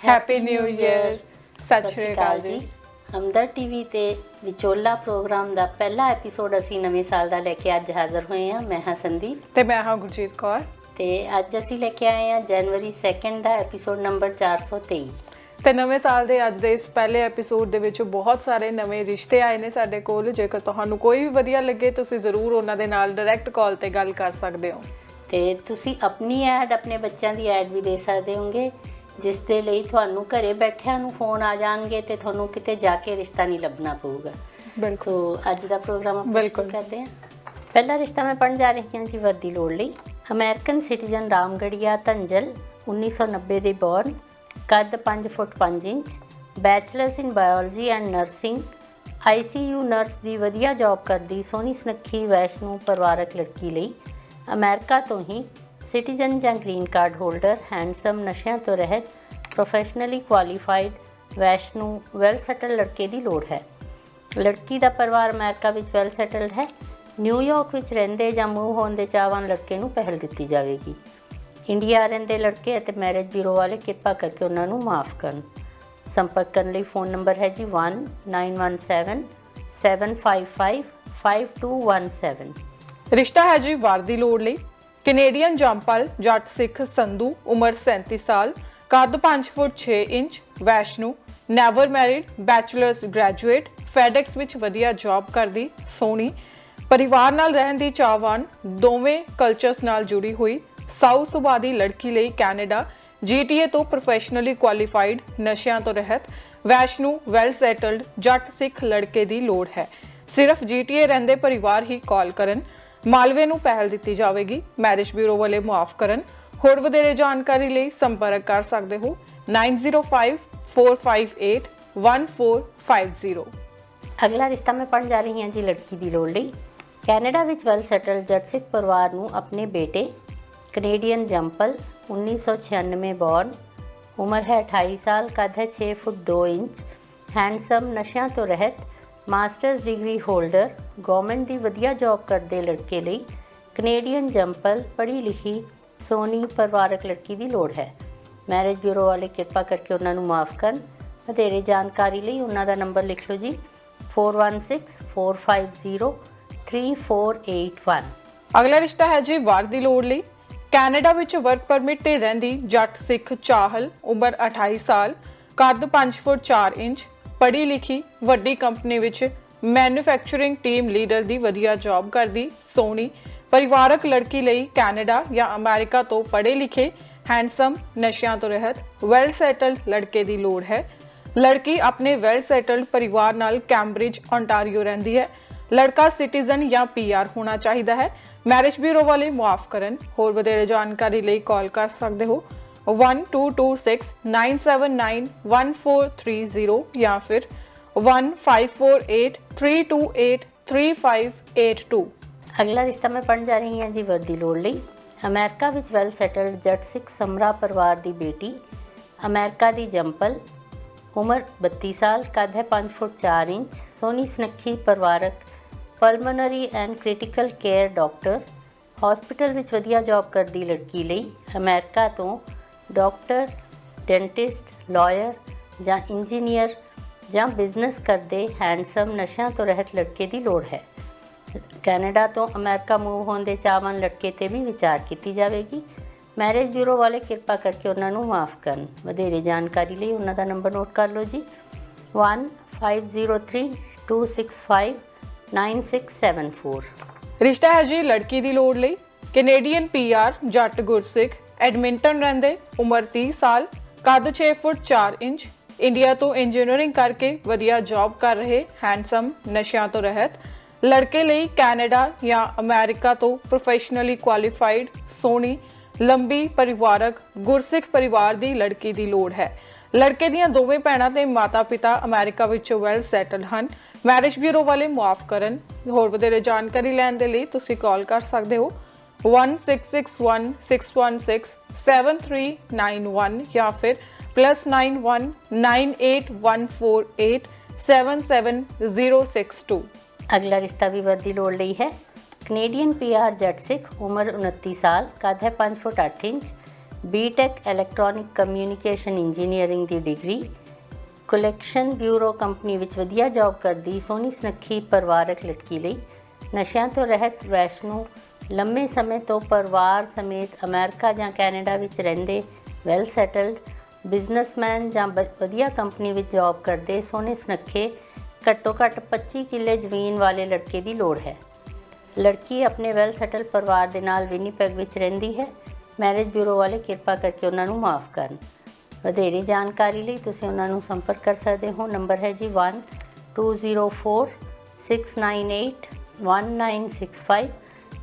Happy new year. ਸਤਿ ਸ਼੍ਰੀ ਅਕਾਲ ਜੀ। ਹਮਦਰਦ TV ਤੇ ਵਿਚੋਲਾ ਪ੍ਰੋਗਰਾਮ ਦਾ ਪਹਿਲਾ ਐਪੀਸੋਡ ਅਸੀਂ ਨਵੇਂ ਸਾਲ ਦਾ ਲੈ ਕੇ ਅੱਜ ਹਾਜ਼ਰ ਹੋਏ ਹਾਂ। ਮੈਂ ਹਾਂ ਸੰਦੀਪ ਤੇ ਮੈਂ ਹਾਂ ਗੁਰਜੀਤ ਕੌਰ ਤੇ ਅੱਜ ਅਸੀਂ ਲੈ ਕੇ ਆਏ ਹਾਂ ਜਨਵਰੀ 2 ਦਾ ਐਪੀਸੋਡ ਨੰਬਰ 423 ਤੇ ਨਵੇਂ ਸਾਲ ਦੇ ਅੱਜ ਦੇ ਇਸ ਪਹਿਲੇ ਐਪੀਸੋਡ ਦੇ ਵਿੱਚ ਬਹੁਤ ਸਾਰੇ ਨਵੇਂ ਰਿਸ਼ਤੇ ਆਏ ਨੇ ਸਾਡੇ ਕੋਲ। ਜੇਕਰ ਤੁਹਾਨੂੰ ਕੋਈ ਵੀ ਵਧੀਆ ਲੱਗੇ ਤੁਸੀਂ ਜ਼ਰੂਰ ਉਹਨਾਂ ਦੇ ਨਾਲ ਡਾਇਰੈਕਟ ਕਾਲ ਤੇ ਗੱਲ ਕਰ ਸਕਦੇ ਹੋ ਤੇ ਤੁਸੀਂ ਆਪਣੀ ਐਡ ਆਪਣੇ ਬੱਚਿਆਂ ਦੀ ਐਡ ਵੀ ਦੇ ਸਕਦੇ ਹੋਗੇ, ਜਿਸ ਦੇ ਲਈ ਤੁਹਾਨੂੰ ਘਰੇ ਬੈਠਿਆਂ ਨੂੰ ਫੋਨ ਆ ਜਾਣਗੇ ਤੇ ਤੁਹਾਨੂੰ ਕਿਤੇ ਜਾ ਕੇ ਰਿਸ਼ਤਾ ਨਹੀਂ ਲੱਭਣਾ ਪਊਗਾ। ਬਿਲਕੁਲ। ਸੋ ਅੱਜ ਦਾ ਪ੍ਰੋਗਰਾਮ ਆਪਾਂ ਸ਼ੁਰੂ ਕਰਦੇ ਹਾਂ। ਪਹਿਲਾ ਰਿਸ਼ਤਾ ਮੈਂ ਪੜ੍ਹਨ ਜਾ ਰਹੀ ਹਾਂ ਜੀ ਵਰਦੀ ਲੋੜ ਲਈ। ਅਮਰੀਕਨ ਸਿਟੀਜ਼ਨ ਰਾਮਗੜੀਆ ਧੰਜਲ 1990 ਦੇ ਬੋਰਨ, ਕੱਦ 5 ਫੁੱਟ 5 inch, bachelors in biology and nursing, ICU nurse ਦੀ ਵਧੀਆ ਜੌਬ ਕਰਦੀ ਸੋਹਣੀ ਸੁਨੱਖੀ ਵੈਸ਼ਨੂੰ ਪਰਿਵਾਰਕ ਲੜਕੀ ਲਈ ਅਮਰੀਕਾ ਤੋਂ ਹੀ ਸਿਟੀਜ਼ਨ ਜਾਂ ਗ੍ਰੀਨ ਕਾਰਡ ਹੋਲਡਰ, ਹੈਂਡਸਮ, ਨਸ਼ਿਆਂ ਤੋਂ ਰਹਿਤ, ਪ੍ਰੋਫੈਸ਼ਨਲੀ ਕੁਆਲੀਫਾਈਡ, ਵੈਸ਼ਨੂੰ, ਵੈਲ ਸੈਟਲ ਲੜਕੇ ਦੀ ਲੋੜ ਹੈ। ਲੜਕੀ ਦਾ ਪਰਿਵਾਰ ਅਮਰੀਕਾ ਵਿੱਚ ਵੈਲ ਸੈਟਲਡ ਹੈ। ਨਿਊਯਾਰਕ ਵਿੱਚ ਰਹਿੰਦੇ ਜਾਂ ਮੂਵ ਹੋਣ ਦੇ ਚਾਹਵਾਨ ਲੜਕੇ ਨੂੰ ਪਹਿਲ ਦਿੱਤੀ ਜਾਵੇਗੀ। ਇੰਡੀਆ ਰਹਿੰਦੇ ਲੜਕੇ ਅਤੇ ਮੈਰਿਜ ਬਿਊਰੋ ਵਾਲੇ ਕਿਰਪਾ ਕਰਕੇ ਉਹਨਾਂ ਨੂੰ ਮਾਫ ਕਰਨ। ਸੰਪਰਕ ਕਰਨ ਲਈ ਫੋਨ ਨੰਬਰ ਹੈ ਜੀ 1917 755 5217। ਰਿਸ਼ਤਾ ਹੈ ਜੀ ਵਰਦੀ ਲੋੜ ਲਈ। ਕੈਨੇਡੀਅਨ ਜੰਪਲ ਜੱਟ ਸਿੱਖ ਸੰਧੂ, ਉਮਰ 37 ਸਾਲ, ਕੱਦ 5 ਫੁੱਟ 6 ਇੰਚ, ਵੈਸ਼ਨੂੰ, never married, bachelors graduate, FedEx ਵਿੱਚ ਵਧੀਆ ਜੌਬ ਕਰਦੀ, ਸੋਹਣੀ, ਪਰਿਵਾਰ ਨਾਲ ਰਹਿਣ ਦੀ ਚਾਹਵਾਨ, ਦੋਵੇਂ ਕਲਚਰਸ ਨਾਲ ਜੁੜੀ ਹੋਈ, ਸਾਊ ਸੁਭਾਅ ਦੀ ਲੜਕੀ ਲਈ ਕੈਨੇਡਾ, GTA ਤੋਂ ਪ੍ਰੋਫੈਸ਼ਨਲੀ ਕੁਆਲੀਫਾਈਡ, ਨਸ਼ਿਆਂ ਤੋਂ ਰਹਿਤ, ਵੈਸ਼ਨੂੰ, ਵੈਲ ਸੈਟਲਡ, ਜੱਟ ਸਿੱਖ ਲੜਕੇ ਦੀ ਲੋੜ ਹੈ। ਸਿਰਫ GTA ਰਹਿੰਦੇ ਪਰਿਵਾਰ ਹੀ ਕਾਲ ਕਰਨ। ਮਾਲਵੇ ਨੂੰ ਪਹਿਲ ਦਿੱਤੀ ਜਾਵੇਗੀ। ਮੈਰਿਜ ਬਿਊਰੋ ਵਾਲੇ ਮੁਆਫ ਕਰਨ। ਹੋਰ ਵਧੇਰੇ ਜਾਣਕਾਰੀ ਲਈ ਸੰਪਰਕ ਕਰ ਸਕਦੇ ਹੋ 9054581450। ਅਗਲਾ ਰਿਸ਼ਤਾ ਮੈਂ ਪੜ੍ਹਨ ਜਾ ਰਹੀ ਹਾਂ ਜੀ ਲੜਕੀ ਦੀ ਲੋੜ ਲਈ। ਕੈਨੇਡਾ ਵਿੱਚ ਵੈਲ ਸੈਟਲ ਜੱਟ ਸਿੱਖ ਪਰਿਵਾਰ ਨੂੰ ਆਪਣੇ ਬੇਟੇ, ਕੈਨੇਡੀਅਨ ਜੰਪਲ 1996 ਬੋਰਨ, ਉਮਰ ਹੈ 28 ਸਾਲ, ਕੱਦ ਹੈ 6 ਫੁੱਟ 2 ਇੰਚ, ਹੈਂਡਸਮ, ਨਸ਼ਿਆਂ ਤੋਂ ਰਹਿਤ, ਮਾਸਟਰਸ ਡਿਗਰੀ ਹੋਲਡਰ, ਗਵਰਨਮੈਂਟ ਦੀ ਵਧੀਆ ਜੌਬ ਕਰਦੇ ਲੜਕੇ ਲਈ ਕੈਨੇਡੀਅਨ ਜੰਪਲ, ਪੜ੍ਹੀ ਲਿਖੀ, ਸੋਹਣੀ ਪਰਿਵਾਰਕ ਲੜਕੀ ਦੀ ਲੋੜ ਹੈ। ਮੈਰਿਜ ਬਿਊਰੋ ਵਾਲੇ ਕਿਰਪਾ ਕਰਕੇ ਉਹਨਾਂ ਨੂੰ ਮਾਫ ਕਰਨ। ਵਧੇਰੇ ਜਾਣਕਾਰੀ ਲਈ ਉਹਨਾਂ ਦਾ ਨੰਬਰ ਲਿਖ ਲਓ ਜੀ 4164503481। ਅਗਲਾ ਰਿਸ਼ਤਾ ਹੈ ਜੀ ਵਰ ਦੀ ਲੋੜ ਲਈ। ਕੈਨੇਡਾ ਵਿੱਚ ਵਰਕ ਪਰਮਿਟ ਤੇ ਰਹਿੰਦੀ ਜੱਟ ਸਿੱਖ ਚਾਹਲ, ਉਮਰ 28 ਸਾਲ, ਕੱਦ 5 ਫੁੱਟ 4 ਇੰਚ, ਪੜ੍ਹੀ ਲਿਖੀ, ਵੱਡੀ ਕੰਪਨੀ ਵਿੱਚ ਮੈਨੂਫੈਕਚਰਿੰਗ ਟੀਮ ਲੀਡਰ ਦੀ ਵਧੀਆ ਜੌਬ ਕਰਦੀ, ਸੋਹਣੀ, ਪਰਿਵਾਰਕ ਲੜਕੀ ਲਈ ਕੈਨੇਡਾ ਜਾਂ ਅਮਰੀਕਾ ਤੋਂ ਪੜ੍ਹੇ ਲਿਖੇ, ਹੈਂਡਸਮ, ਨਸ਼ਿਆਂ ਤੋਂ ਰਹਿਤ, ਵੈਲ ਸੈਟਲਡ ਲੜਕੇ ਦੀ ਲੋੜ ਹੈ। ਲੜਕੀ ਆਪਣੇ ਵੈਲ ਸੈਟਲਡ ਪਰਿਵਾਰ ਨਾਲ ਕੈਂਬਰਿਜ, ਓਨਟਾਰੀਓ ਰਹਿੰਦੀ ਹੈ। ਲੜਕਾ ਸਿਟੀਜ਼ਨ ਜਾਂ PR ਹੋਣਾ ਚਾਹੀਦਾ ਹੈ। ਮੈਰਿਜ ਬਿਊਰੋ ਵਾਲੇ ਮੁਆਫ ਕਰਨ। ਹੋਰ ਵਧੇਰੇ ਜਾਣਕਾਰੀ ਲਈ ਕਾਲ ਕਰ ਸਕਦੇ ਹੋ 1226979143 ਜਾਂ ਫਿਰ 154832838582। ਅਗਲਾ ਰਿਸ਼ਤਾ ਮੈਂ ਪੜ੍ਹਨ ਜਾ ਰਹੀ ਹਾਂ ਜੀ ਵਰਦੀ ਲੋੜ ਲਈ। ਅਮਰੀਕਾ ਵਿੱਚ ਵੈਲ ਸੈਟਲਡ ਜੱਟ ਸਿੱਖ ਸਮਰਾ ਪਰਿਵਾਰ ਦੀ ਬੇਟੀ, ਅਮਰੀਕਾ ਦੀ ਜੰਪਲ, ਉਮਰ 32 ਸਾਲ, ਕੱਦ ਹੈ 5 ਫੁੱਟ 4 ਇੰਚ, ਸੋਹਣੀ ਸੁਨੱਖੀ ਪਰਿਵਾਰਕ, pulmonary and critical care doctor, hospital ਵਿੱਚ ਵਧੀਆ ਜੌਬ ਕਰਦੀ ਲੜਕੀ ਲਈ ਅਮਰੀਕਾ ਤੋਂ ਡਾਕਟਰ, ਡੈਂਟਿਸਟ, ਲਾਇਰ ਜਾਂ ਇੰਜੀਨੀਅਰ ਜਾਂ ਬਿਜ਼ਨਸ ਕਰਦੇ, ਹੈਂਡਸਮ, ਨਸ਼ਿਆਂ ਤੋਂ ਰਹਿਤ ਲੜਕੇ ਦੀ ਲੋੜ ਹੈ। ਕੈਨੇਡਾ ਤੋਂ ਅਮਰੀਕਾ ਮੂਵ ਹੋਣ ਦੇ ਚਾਹਵਾਨ ਲੜਕੇ 'ਤੇ ਵੀ ਵਿਚਾਰ ਕੀਤੀ ਜਾਵੇਗੀ। ਮੈਰਿਜ ਬਿਊਰੋ ਵਾਲੇ ਕਿਰਪਾ ਕਰਕੇ ਉਹਨਾਂ ਨੂੰ ਮਾਫ ਕਰਨ। ਵਧੇਰੇ ਜਾਣਕਾਰੀ ਲਈ ਉਹਨਾਂ ਦਾ ਨੰਬਰ ਨੋਟ ਕਰ ਲਓ ਜੀ 150326599674। ਰਿਸ਼ਤਾ ਹੈ ਜੀ ਲੜਕੀ ਦੀ ਲੋੜ ਲਈ। ਕੈਨੇਡੀਅਨ PR ਜੱਟ ਗੁਰਸਿੱਖ, ਐਡਮਿੰਟਨ ਰਹਿੰਦੇ, ਉਮਰ 30 ਸਾਲ, ਕੱਦ 6 ਫੁੱਟ 4 ਇੰਚ, ਇੰਡੀਆ ਤੋਂ ਇੰਜੀਨੀਅਰਿੰਗ ਕਰਕੇ ਵਧੀਆ ਜੌਬ ਕਰ ਰਹੇ, ਹੈਂਡਸਮ, ਨਸ਼ਿਆਂ ਤੋਂ ਰਹਿਤ, ਲੜਕੇ ਲਈ ਕੈਨੇਡਾ ਜਾਂ ਅਮਰੀਕਾ ਤੋਂ ਪ੍ਰੋਫੈਸ਼ਨਲੀ ਕੁਆਲੀਫਾਈਡ, ਸੋਹਣੀ, ਲੰਬੀ, ਪਰਿਵਾਰਕ, ਗੁਰਸਿੱਖ ਪਰਿਵਾਰ ਦੀ ਲੜਕੀ ਦੀ ਲੋੜ ਹੈ। ਲੜਕੇ ਦੀਆਂ ਦੋਵੇਂ ਭੈਣਾਂ ਤੇ ਮਾਤਾ-ਪਿਤਾ ਅਮਰੀਕਾ ਵਿੱਚ ਵੈਲ ਸੈਟਲਡ ਹਨ। ਮੈਰਿਜ ਬਿਊਰੋ ਵਾਲੇ ਮੁਆਫ ਕਰਨ। ਹੋਰ ਵਧੇਰੇ ਜਾਣਕਾਰੀ ਲੈਣ ਦੇ ਲਈ ਤੁਸੀਂ ਕਾਲ ਕਰ ਸਕਦੇ ਹੋ 1661616739 ਜਾਂ ਫਿਰ +919814877062। ਅਗਲਾ ਰਿਸ਼ਤਾ ਵੀ ਵਰਦੀ ਲੋੜ ਲਈ ਹੈ। ਕੈਨੇਡੀਅਨ PR ਜੱਟ ਸਿੱਖ, ਉਮਰ 29 ਸਾਲ, ਕੱਦ ਹੈ 5 foot 8 inch, B Tech electronic communication engineering ਦੀ ਡਿਗਰੀ, ਕਲੈਕਸ਼ਨ ਬਿਊਰੋ ਕੰਪਨੀ ਵਿੱਚ ਵਧੀਆ ਜੌਬ ਕਰਦੀ ਸੋਹਣੀ ਸੁਨੱਖੀ ਪਰਿਵਾਰਕ ਲੜਕੀ ਲਈ ਨਸ਼ਿਆਂ ਤੋਂ ਰਹਿਤ ਵੈਸ਼ਨੂ ਲੰਮੇ ਸਮੇਂ ਤੋਂ ਪਰਿਵਾਰ ਸਮੇਤ ਅਮਰੀਕਾ ਜਾਂ ਕੈਨੇਡਾ ਵਿੱਚ ਰਹਿੰਦੇ ਵੈਲ ਸੈਟਲਡ ਬਿਜ਼ਨਸਮੈਨ ਜਾਂ ਵਧੀਆ ਕੰਪਨੀ ਵਿੱਚ ਜੌਬ ਕਰਦੇ ਸੋਹਣੇ ਸੁਨੱਖੇ ਘੱਟੋ ਘੱਟ 25 ਕਿੱਲੇ ਜ਼ਮੀਨ ਵਾਲੇ ਲੜਕੇ ਦੀ ਲੋੜ ਹੈ। ਲੜਕੀ ਆਪਣੇ ਵੈਲ ਸੈਟਲ ਪਰਿਵਾਰ ਦੇ ਨਾਲ ਵਿਨੀਪੈਗ ਵਿੱਚ ਰਹਿੰਦੀ ਹੈ। ਮੈਰਿਜ ਬਿਊਰੋ ਵਾਲੇ ਕਿਰਪਾ ਕਰਕੇ ਉਹਨਾਂ ਨੂੰ ਮਾਫ ਕਰਨ। ਵਧੇਰੇ ਜਾਣਕਾਰੀ ਲਈ ਤੁਸੀਂ ਉਹਨਾਂ ਨੂੰ ਸੰਪਰਕ ਕਰ ਸਕਦੇ ਹੋ। ਨੰਬਰ ਹੈ ਜੀ 1204-698-1965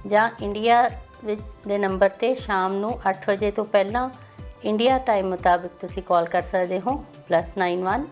ਜਾਂ ਇੰਡੀਆ ਵਿੱਚ ਦੇ ਨੰਬਰ 'ਤੇ ਸ਼ਾਮ ਨੂੰ 8 ਵਜੇ ਤੋਂ ਪਹਿਲਾਂ ਇੰਡੀਆ ਟਾਈਮ ਮੁਤਾਬਿਕ ਤੁਸੀਂ ਕਾਲ ਕਰ ਸਕਦੇ ਹੋ +91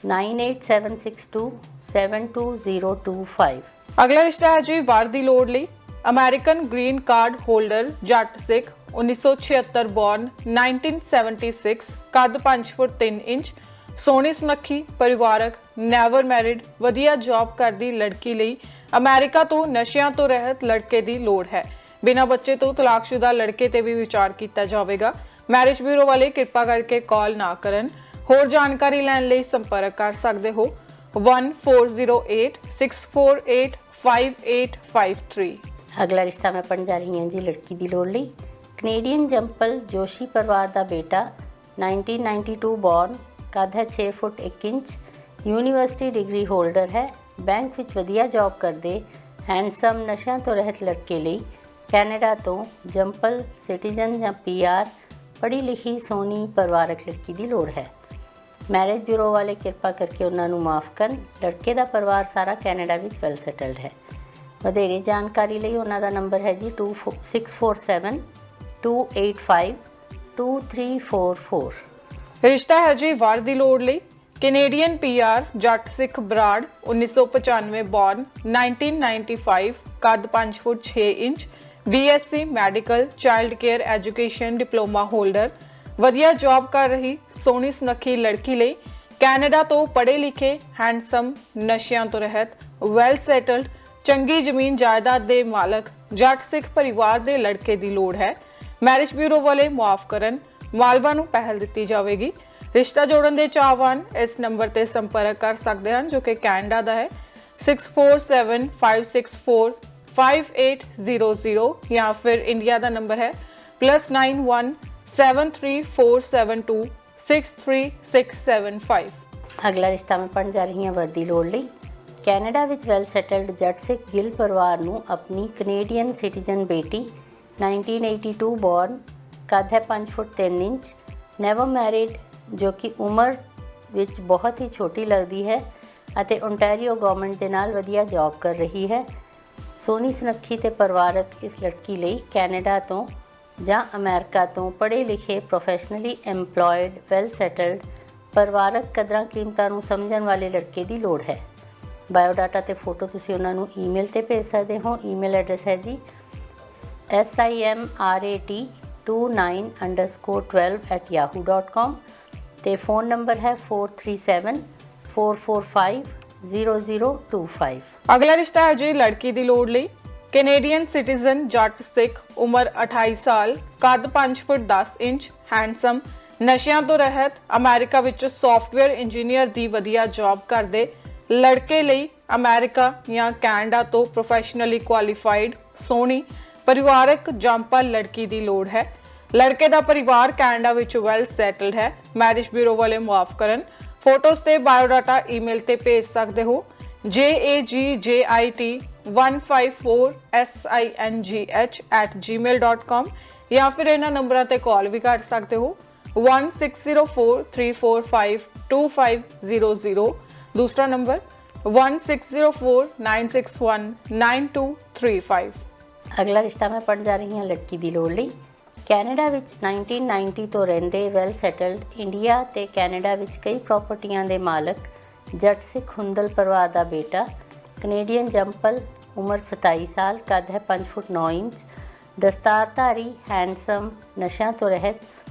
98762 72025। ਅਗਲਾ ਰਿਸ਼ਤਾ ਹੈ ਜੀ ਵਰ ਦੀ ਲੋੜ ਲਈ। ਅਮਰੀਕਨ ਗ੍ਰੀਨ ਕਾਰਡ ਹੋਲਡਰ ਜੱਟ ਸਿੱਖ 1976 ਬੋਰਨ 1976 ਕੱਦ 5 ਫੁੱਟ 3 ਇੰਚ ਸੋਹਣੀ ਸੁਨੱਖੀ ਪਰਿਵਾਰਕ ਨੈਵਰ ਮੈਰਿਡ ਵਧੀਆ ਜੌਬ ਕਰਦੀ ਲੜਕੀ ਲਈ ਅਮਰੀਕਾ ਤੋਂ ਨਸ਼ਿਆਂ ਤੋਂ ਰਹਿਤ ਲੜਕੇ ਦੀ ਲੋੜ ਹੈ। ਬਿਨਾਂ ਬੱਚੇ ਤੋਂ ਤਲਾਕਸ਼ੁਦਾ ਲੜਕੇ ਤੇ ਵੀ ਵਿਚਾਰ ਕੀਤਾ ਜਾਵੇਗਾ। ਮੈਰਿਜ ਬਿਊਰੋ ਵਾਲੇ ਕਿਰਪਾ ਕਰਕੇ ਕਾਲ ਨਾ ਕਰਨ। ਹੋਰ ਜਾਣਕਾਰੀ ਲੈਣ ਲਈ ਸੰਪਰਕ ਕਰ ਸਕਦੇ ਹੋ 1408-648-5853। ਅਗਲਾ ਰਿਸ਼ਤਾ ਮੈਂ ਪੜ੍ਹਨ ਜਾ ਰਹੀ ਹਾਂ ਜੀ ਲੜਕੀ ਦੀ ਲੋੜ ਲਈ। ਕੈਨੇਡੀਅਨ ਜੰਪਲ ਜੋਸ਼ੀ ਪਰਿਵਾਰ ਦਾ ਬੇਟਾ 1992 ਬੋਰਨ ਕੱਦ ਹੈ 6 ਫੁੱਟ 1 ਇੰਚ ਯੂਨੀਵਰਸਿਟੀ ਡਿਗਰੀ ਹੋਲਡਰ ਹੈ। ਬੈਂਕ ਵਿੱਚ ਵਧੀਆ ਜੌਬ ਕਰਦੇ ਹੈਂਡਸਮ ਨਸ਼ਿਆਂ ਤੋਂ ਰਹਿਤ ਲੜਕੇ ਲਈ ਕੈਨੇਡਾ ਤੋਂ ਜੰਪਲ ਸਿਟੀਜ਼ਨ ਜਾਂ PR ਪੜ੍ਹੀ ਲਿਖੀ ਸੋਹਣੀ ਪਰਿਵਾਰਕ ਲੜਕੀ ਦੀ ਲੋੜ ਹੈ। ਮੈਰਿਜ ਬਿਊਰੋ ਵਾਲੇ ਕਿਰਪਾ ਕਰਕੇ ਉਹਨਾਂ ਨੂੰ ਮਾਫ ਕਰਨ। ਲੜਕੇ ਦਾ ਪਰਿਵਾਰ ਸਾਰਾ ਕੈਨੇਡਾ ਵਿੱਚ ਵੈਲ ਸੈਟਲਡ ਹੈ। ਵਧੇਰੇ ਜਾਣਕਾਰੀ ਲਈ ਉਹਨਾਂ ਦਾ ਨੰਬਰ ਹੈ ਜੀ 647-285-2344। ਰਿਸ਼ਤਾ ਹੈ ਜੀ ਵਰ ਦੀ ਲੋੜ ਲਈ। ਕੈਨੇਡੀਅਨ PR ਜੱਟ ਸਿੱਖ ਬਰਾੜ 1995 ਬੋਰਨ 1995 ਕੱਦ 5 foot 6 inch BSc medical child care education diploma holder ਵਧੀਆ ਜੌਬ ਕਰ ਰਹੀ ਸੋਹਣੀ ਸੁਨੱਖੀ ਲੜਕੀ ਲਈ ਕੈਨੇਡਾ ਤੋਂ ਪੜ੍ਹੇ ਲਿਖੇ ਹੈਂਡਸਮ ਨਸ਼ਿਆਂ ਤੋਂ ਰਹਿਤ ਵੈਲ ਸੈਟਲਡ ਚੰਗੀ ਜ਼ਮੀਨ ਜਾਇਦਾਦ ਦੇ ਮਾਲਕ ਜੱਟ ਸਿੱਖ ਪਰਿਵਾਰ ਦੇ ਲੜਕੇ ਦੀ ਲੋੜ ਹੈ। ਮੈਰਿਜ ਬਿਊਰੋ ਵਾਲੇ ਮੁਆਫ ਕਰਨ ਮਾਲਵਾ ਨੂੰ ਪਹਿਲ ਦਿੱਤੀ ਜਾਵੇਗੀ। ਰਿਸ਼ਤਾ ਜੋੜਨ ਦੇ ਚਾਹਵਾਨ ਇਸ ਨੰਬਰ ਤੇ ਸੰਪਰਕ ਕਰ ਸਕਦੇ ਹਨ ਜੋ ਕਿ ਕੈਨੇਡਾ ਦਾ ਹੈ 6475645800 ਜਾਂ ਫਿਰ ਇੰਡੀਆ ਦਾ ਨੰਬਰ ਹੈ +91 7347263675। ਅਗਲਾ ਰਿਸ਼ਤਾ ਮੈਂ ਪੜ੍ਹਨ ਜਾ ਰਹੀ ਹਾਂ ਵਰ ਦੀ ਲੋੜ ਲਈ। ਕੈਨੇਡਾ ਵਿੱਚ ਵੈਲ ਸੈਟਲਡ ਜੱਟ ਸਿੱਖ ਗਿੱਲ ਪਰਿਵਾਰ ਨੂੰ ਆਪਣੀ ਕੈਨੇਡੀਅਨ ਸਿਟੀਜ਼ਨ ਬੇਟੀ 1982 ਬੋਰਨ ਕੱਦ ਹੈ 5 ਫੁੱਟ 3 ਇੰਚ ਨੈਵਰ ਮੈਰਿਡ ਜੋ ਕਿ ਉਮਰ ਵਿੱਚ ਬਹੁਤ ਹੀ ਛੋਟੀ ਲੱਗਦੀ ਹੈ ਅਤੇ ਓਨਟਾਰੀਓ ਗਵਰਨਮੈਂਟ ਦੇ ਨਾਲ ਵਧੀਆ ਜੌਬ ਕਰ ਰਹੀ ਹੈ। ਸੋਹਣੀ ਸੁਨੱਖੀ ਤੇ ਪਰਿਵਾਰਕ ਇਸ ਲੜਕੀ ਲਈ ਕੈਨੇਡਾ ਤੋਂ ਜਾਂ ਅਮਰੀਕਾ ਤੋਂ ਪੜ੍ਹੇ ਲਿਖੇ ਪ੍ਰੋਫੈਸ਼ਨਲੀ ਐਮਪਲੋਇਡ ਵੈਲ ਸੈਟਲਡ ਪਰਿਵਾਰਕ ਕਦਰਾਂ ਕੀਮਤਾਂ ਨੂੰ ਸਮਝਣ ਵਾਲੇ ਲੜਕੇ ਦੀ ਲੋੜ ਹੈ। ਬਾਇਓਡਾਟਾ ਤੇ ਫੋਟੋ ਤੁਸੀਂ ਉਹਨਾਂ ਨੂੰ ਈਮੇਲ ਤੇ ਭੇਜ ਸਕਦੇ ਹੋ। ਈਮੇਲ ਐਡਰੈਸ ਹੈ ਜੀ simrat29_12@yahoo.com ਤੇ ਫੋਨ ਨੰਬਰ ਹੈ 4374450025। ਅਗਲਾ ਰਿਸ਼ਤਾ ਹੈ ਜੀ ਲੜਕੀ ਦੀ ਲੋੜ ਲਈ। ਕੈਨੇਡੀਅਨ ਸਿਟੀਜ਼ਨ ਜੱਟ ਸਿੱਖ ਉਮਰ 28 ਸਾਲ ਕੱਦ 5 ਫੁੱਟ 10 ਇੰਚ ਹੈਂਡਸਮ ਨਸ਼ਿਆਂ ਤੋਂ ਰਹਿਤ ਅਮਰੀਕਾ ਵਿੱਚ ਸੌਫਟਵੇਅਰ ਇੰਜੀਨੀਅਰ ਦੀ ਵਧੀਆ ਜੌਬ ਕਰਦੇ ਲੜਕੇ ਲਈ ਅਮਰੀਕਾ ਜਾਂ ਕੈਨੇਡਾ ਤੋਂ ਪ੍ਰੋਫੈਸ਼ਨਲੀ ਕੁਆਲੀਫਾਈਡ ਸੋਹਣੀ ਪਰਿਵਾਰਕ ਜੰਪਲ ਲੜਕੀ ਦੀ ਲੋੜ ਹੈ। ਲੜਕੇ ਦਾ ਪਰਿਵਾਰ ਕੈਨੇਡਾ ਵਿੱਚ ਵੈਲ ਸੈਟਲਡ ਹੈ। ਮੈਰਿਜ ਬਿਊਰੋ ਵਾਲੇ ਮੁਆਫ ਕਰਨ। ਫੋਟੋਜ਼ ਤੇ ਬਾਇਓਡਾਟਾ ਈਮੇਲ ਤੇ ਭੇਜ ਸਕਦੇ ਹੋ JAGJIT154SINGH@gmail.com ਜਾਂ ਫਿਰ ਇਹਨਾਂ ਨੰਬਰਾਂ ਤੇ ਕਾਲ ਵੀ ਕਰ ਸਕਦੇ ਹੋ 1604-345-2500। ਦੂਸਰਾ ਨੰਬਰ 1604-961-9235। ਅਗਲਾ ਰਿਸ਼ਤਾ ਮੈਂ ਪੜ੍ਹਨ ਜਾ ਰਹੀ ਹਾਂ ਲੜਕੀ ਦੀ ਲੋੜ ਲਈ। ਕੈਨੇਡਾ ਵਿੱਚ 1990 ਤੋਂ ਰਹਿੰਦੇ ਵੈਲ ਸੈਟਲਡ ਇੰਡੀਆ ਤੇ ਕੈਨੇਡਾ ਵਿੱਚ ਕਈ ਪ੍ਰਾਪਰਟੀਆਂ ਦੇ ਮਾਲਕ ਜੱਟ ਸਿੱਖ ਹੁੰਦਲ ਪਰਿਵਾਰ ਦਾ ਬੇਟਾ ਕੈਨੇਡੀਅਨ ਜੰਪਲ ਉਮਰ 27 ਸਾਲ ਕੱਦ ਹੈ 5 ਫੁੱਟ 9 ਇੰਚ ਦਸਤਾਰਧਾਰੀ ਹੈਂਡਸਮ ਨਸ਼ਿਆਂ ਤੋਂ ਰਹਿਤ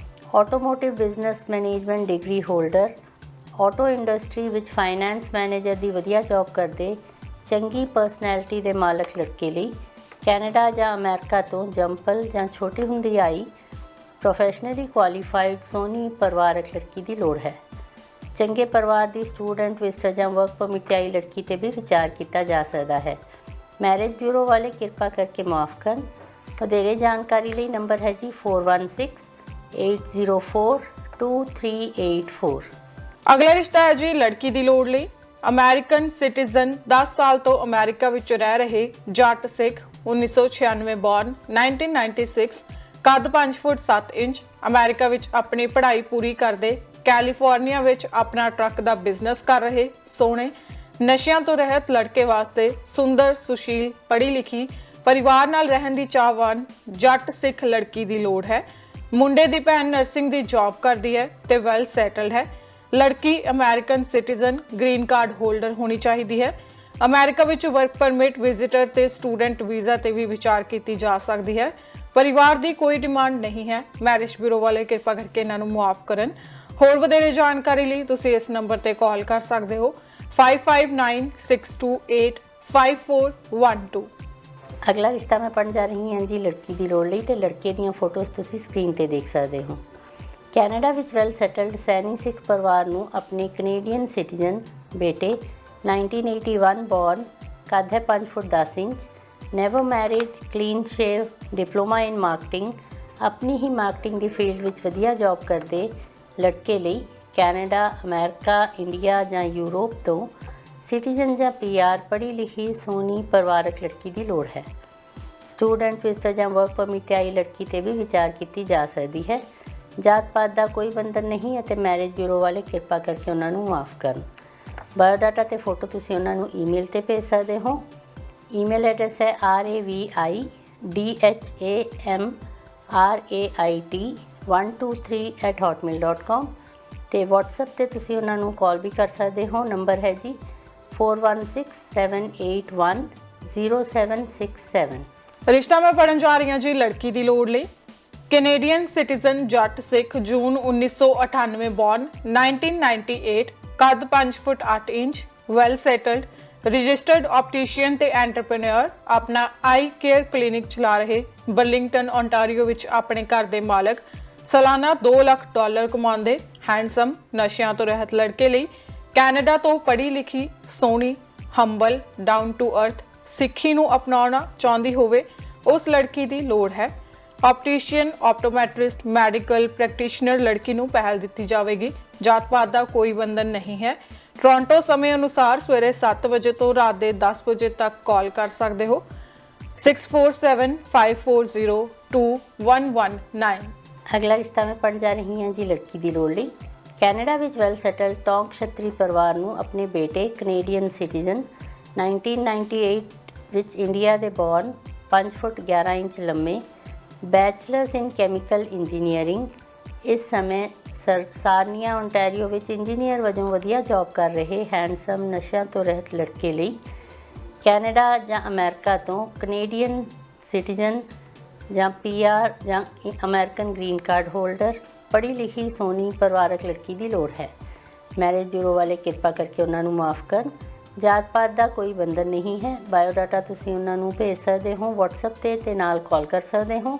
automotive business management degree holder auto industry ਵਿੱਚ ਫਾਈਨੈਂਸ ਮੈਨੇਜਰ ਦੀ ਵਧੀਆ ਜੌਬ ਕਰਦੇ ਚੰਗੀ ਪਰਸਨੈਲਿਟੀ ਦੇ ਮਾਲਕ ਲੜਕੇ ਲਈ ਕੈਨੇਡਾ ਜਾਂ ਅਮਰੀਕਾ ਤੋਂ ਜੰਪਲ ਜਾਂ ਛੋਟੀ ਹੁੰਦੀ ਆਈ ਪ੍ਰੋਫੈਸ਼ਨਲੀ ਕੁਆਲੀਫਾਈਡ ਸੋਹਣੀ ਪਰਿਵਾਰਕ ਲੜਕੀ ਦੀ ਲੋੜ ਹੈ। ਚੰਗੇ ਪਰਿਵਾਰ ਦੀ ਸਟੂਡੈਂਟ ਵਿਜ਼ਟਰ ਜਾਂ ਵਰਕ ਪਰਮਿਟ 'ਤੇ ਆਈ ਲੜਕੀ 'ਤੇ ਵੀ ਵਿਚਾਰ ਕੀਤਾ ਜਾ ਸਕਦਾ ਹੈ। ਮੈਰਿਜ ਬਿਊਰੋ ਵਾਲੇ ਕਿਰਪਾ ਕਰਕੇ ਮੁਆਫ ਕਰਨ। ਵਧੇਰੇ ਜਾਣਕਾਰੀ ਲਈ ਨੰਬਰ ਹੈ ਜੀ 4168042384। ਅਗਲਾ ਰਿਸ਼ਤਾ ਹੈ ਜੀ ਲੜਕੀ ਦੀ ਲੋੜ ਲਈ। ਅਮਰੀਕਨ ਸਿਟੀਜ਼ਨ 10 ਸਾਲ ਤੋਂ ਅਮਰੀਕਾ ਵਿੱਚ ਰਹਿ ਰਹੇ ਜੱਟ ਸਿੱਖ 1996 ਬੌਰਨ 1996 ਕੱਦ 5 ਫੁੱਟ 7 ਇੰਚ ਅਮਰੀਕਾ ਵਿੱਚ ਆਪਣੀ ਪੜ੍ਹਾਈ ਪੂਰੀ ਕਰਦੇ ਕੈਲੀਫੋਰਨੀਆ ਵਿੱਚ ਆਪਣਾ ਟਰੱਕ ਦਾ ਬਿਜ਼ਨਸ ਕਰ ਰਹੇ ਸੋਹਣੇ ਨਸ਼ਿਆਂ ਤੋਂ ਰਹਿਤ ਲੜਕੇ ਵਾਸਤੇ ਸੁੰਦਰ ਸੁਸ਼ੀਲ ਪੜ੍ਹੀ ਲਿਖੀ ਪਰਿਵਾਰ ਨਾਲ ਰਹਿਣ ਦੀ ਚਾਹਵਾਨ ਜੱਟ ਸਿੱਖ ਲੜਕੀ ਦੀ ਲੋੜ ਹੈ। ਮੁੰਡੇ ਦੀ ਭੈਣ ਨਰਸਿੰਗ ਦੀ ਜੌਬ ਕਰਦੀ ਹੈ ਤੇ ਵੈਲ ਸੈਟਲਡ ਹੈ। ਲੜਕੀ American citizen green card holder ਹੋਣੀ ਚਾਹੀਦੀ ਹੈ। ਅਮਰੀਕਾ ਵਿੱਚ ਵਰਕ ਪਰਮਿਟ ਵਿਜ਼ਿਟਰ ਤੇ ਸਟੂਡੈਂਟ ਵੀਜ਼ਾ ਤੇ ਵੀ ਵਿਚਾਰ ਕੀਤੀ ਜਾ ਸਕਦੀ ਹੈ। ਪਰਿਵਾਰ ਦੀ ਕੋਈ ਡਿਮਾਂਡ ਨਹੀਂ ਹੈ। ਮੈਰਿਜ ਬਿਊਰੋ ਵਾਲੇ ਕਿਰਪਾ ਕਰਕੇ ਇਹਨਾਂ ਨੂੰ ਮੁਆਫ ਕਰਨ। ਹੋਰ ਵਧੇਰੇ ਜਾਣਕਾਰੀ ਲਈ ਤੁਸੀਂ ਇਸ ਨੰਬਰ ਤੇ ਕਾਲ ਕਰ ਸਕਦੇ ਹੋ 5596285412। ਅਗਲਾ ਰਿਸ਼ਤਾ ਮੈਂ ਪੜ੍ਹਨ ਜਾ ਰਹੀ ਹਾਂ ਜੀ ਲੜਕੀ ਦੀ ਲੋੜ ਲਈ ਤੇ ਲੜਕੇ ਦੀਆਂ ਫੋਟੋਜ਼ ਤੁਸੀਂ ਸਕਰੀਨ ਤੇ ਦੇਖ ਸਕਦੇ ਹੋ। ਕੈਨੇਡਾ ਵਿੱਚ ਵੈਲ ਸੈਟਲਡ ਸੈਣੀ ਸਿੱਖ ਪਰਿਵਾਰ ਨੂੰ ਆਪਣੇ ਕੈਨੇਡੀਅਨ ਸਿਟੀਜ਼ਨ ਬੇਟੇ 1981 ਬੌਰਨ ਕੱਦ ਹੈ 5 foot 10 inch never married clean shave diploma in marketing ਆਪਣੀ ਹੀ ਮਾਰਕੀਟਿੰਗ ਦੀ ਫੀਲਡ ਵਿੱਚ ਵਧੀਆ ਜੌਬ ਕਰਦੇ ਲੜਕੇ ਲਈ ਕੈਨੇਡਾ ਅਮਰੀਕਾ ਇੰਡੀਆ ਜਾਂ ਯੂਰਪ ਤੋਂ ਸਿਟੀਜ਼ਨ ਜਾਂ PR ਪੜ੍ਹੀ ਲਿਖੀ ਸੋਹਣੀ ਪਰਿਵਾਰਕ ਲੜਕੀ ਦੀ ਲੋੜ ਹੈ। ਸਟੂਡੈਂਟ ਵਿਜ਼ਟਰ ਜਾਂ ਵਰਕ ਪਰਮਿਟ 'ਤੇ ਆਈ ਲੜਕੀ 'ਤੇ ਵੀ ਵਿਚਾਰ ਕੀਤੀ ਜਾ ਸਕਦੀ ਹੈ। ਜਾਤ ਪਾਤ ਦਾ ਕੋਈ ਬੰਧਨ ਨਹੀਂ ਅਤੇ ਮੈਰਿਜ ਬਿਊਰੋ ਵਾਲੇ ਕਿਰਪਾ ਕਰਕੇ ਉਹਨਾਂ ਨੂੰ ਮਾਫ ਕਰਨ। ਬਾਇਓਡਾਟਾ ਤੇ ਫੋਟੋ ਤੁਸੀਂ ਉਹਨਾਂ ਨੂੰ ਈਮੇਲ ਤੇ ਭੇਜ ਸਕਦੇ ਹੋ। ਈਮੇਲ ਐਡਰੈਸ ਹੈ ravidhamrait123@hotmail.com ਤੇ WhatsApp ਤੇ ਤੁਸੀਂ ਉਹਨਾਂ ਨੂੰ ਕਾਲ ਵੀ ਕਰ ਸਕਦੇ ਹੋ। ਨੰਬਰ ਹੈ ਜੀ 4167810767। ਰਿਸ਼ਤਾ ਮੈਂ ਪੜਨ ਜਾ ਰਹੀ ਹਾਂ ਜੀ ਲੜਕੀ ਦੀ ਲੋੜ ਲਈ। ਕੈਨੇਡੀਅਨ ਸਿਟੀਜ਼ਨ ਜੱਟ ਸਿੱਖ ਜੂਨ 1998 ਬੌਰਨ 1998 ਕੱਦ 5 foot 8 inch well settled registered ਆਪਟੀਸ਼ੀਅਨ ਤੇ ਐਂਟਰਪ੍ਰੈਨਿਓਰ ਆਪਣਾ ਆਈ ਕੇਅਰ ਕਲੀਨਿਕ ਚਲਾ ਰਹੇ ਬਰਲਿੰਗਟਨ ਓਨਟਾਰੀਓ ਵਿੱਚ ਆਪਣੇ ਘਰ ਦੇ ਮਾਲਕ ਸਾਲਾਨਾ $2 ਲੱਖ ਕਮਾਉਂਦੇ ਹੈਂਡਸਮ ਨਸ਼ਿਆਂ ਤੋਂ ਰਹਿਤ ਲੜਕੇ ਲਈ ਕੈਨੇਡਾ ਤੋਂ ਪੜ੍ਹੀ ਲਿਖੀ ਸੋਹਣੀ ਹੰਬਲ ਡਾਊਨ ਟੂ ਅਰਥ ਸਿੱਖੀ ਨੂੰ ਅਪਣਾਉਣਾ ਚਾਹੁੰਦੀ ਹੋਵੇ ਉਸ ਲੜਕੀ ਦੀ ਲੋੜ ਹੈ। ਆਪਟੀਸ਼ੀਅਨ ਆਪਟੋਮੈਟ੍ਰਿਸਟ ਮੈਡੀਕਲ ਪ੍ਰੈਕਟੀਸ਼ਨਰ ਲੜਕੀ ਨੂੰ ਪਹਿਲ ਦਿੱਤੀ ਜਾਵੇਗੀ। ਜਾਤ ਪਾਤ ਦਾ ਕੋਈ ਬੰਧਨ ਨਹੀਂ ਹੈ। ਟੋਰਾਂਟੋ ਸਮੇਂ ਅਨੁਸਾਰ ਸਵੇਰੇ 7 ਵਜੇ ਤੋਂ ਰਾਤ ਦੇ 10 ਵਜੇ ਤੱਕ ਕਾਲ ਕਰ ਸਕਦੇ ਹੋ 6475402119। ਅਗਲਾ ਰਿਸ਼ਤਾ ਮੈਂ ਪੜ੍ਹਨ ਜਾ ਰਹੀ ਹਾਂ ਜੀ ਲੜਕੀ ਦੀ ਲੋੜ ਲਈ। ਕੈਨੇਡਾ ਵਿੱਚ ਵੈਲ ਸੈਟਲ ਟੌਂਗ ਛਤਰੀ ਪਰਿਵਾਰ ਨੂੰ ਆਪਣੇ ਬੇਟੇ ਕੈਨੇਡੀਅਨ ਸਿਟੀਜ਼ਨ 1998 ਵਿੱਚ ਇੰਡੀਆ ਦੇ ਬੌਰਨ 5 ਫੁੱਟ 11 ਇੰਚ ਲੰਮੇ ਬੈਚਲਰਸ ਇਨ ਕੈਮੀਕਲ ਇੰਜੀਨੀਅਰਿੰਗ ਇਸ ਸਮੇਂ ਸਾਰਨੀਆ ਓਨਟਾਰੀਓ ਵਿੱਚ ਇੰਜੀਨੀਅਰ ਵਜੋਂ ਵਧੀਆ ਜੌਬ ਕਰ ਰਹੇ ਹੈਂਡਸਮ ਨਸ਼ਿਆਂ ਤੋਂ ਰਹਿਤ ਲੜਕੇ ਲਈ ਕੈਨੇਡਾ ਜਾਂ ਅਮਰੀਕਾ ਤੋਂ ਕੈਨੇਡੀਅਨ ਸਿਟੀਜ਼ਨ ਜਾਂ PR ਜਾਂ ਅਮਰੀਕਨ ਗ੍ਰੀਨ ਕਾਰਡ ਹੋਲਡਰ ਪੜ੍ਹੀ ਲਿਖੀ ਸੋਹਣੀ ਪਰਿਵਾਰਕ ਲੜਕੀ ਦੀ ਲੋੜ ਹੈ। ਮੈਰਿਜ ਬਿਊਰੋ ਵਾਲੇ ਕਿਰਪਾ ਕਰਕੇ ਉਹਨਾਂ ਨੂੰ ਮਾਫ ਕਰਨ। ਜਾਤ ਪਾਤ ਦਾ ਕੋਈ ਬੰਧਨ ਨਹੀਂ ਹੈ। ਬਾਇਓਡਾਟਾ ਤੁਸੀਂ ਉਹਨਾਂ ਨੂੰ ਭੇਜ ਸਕਦੇ ਹੋ WhatsApp ਤੇ ਨਾਲ ਕਾਲ ਕਰ ਸਕਦੇ ਹੋ।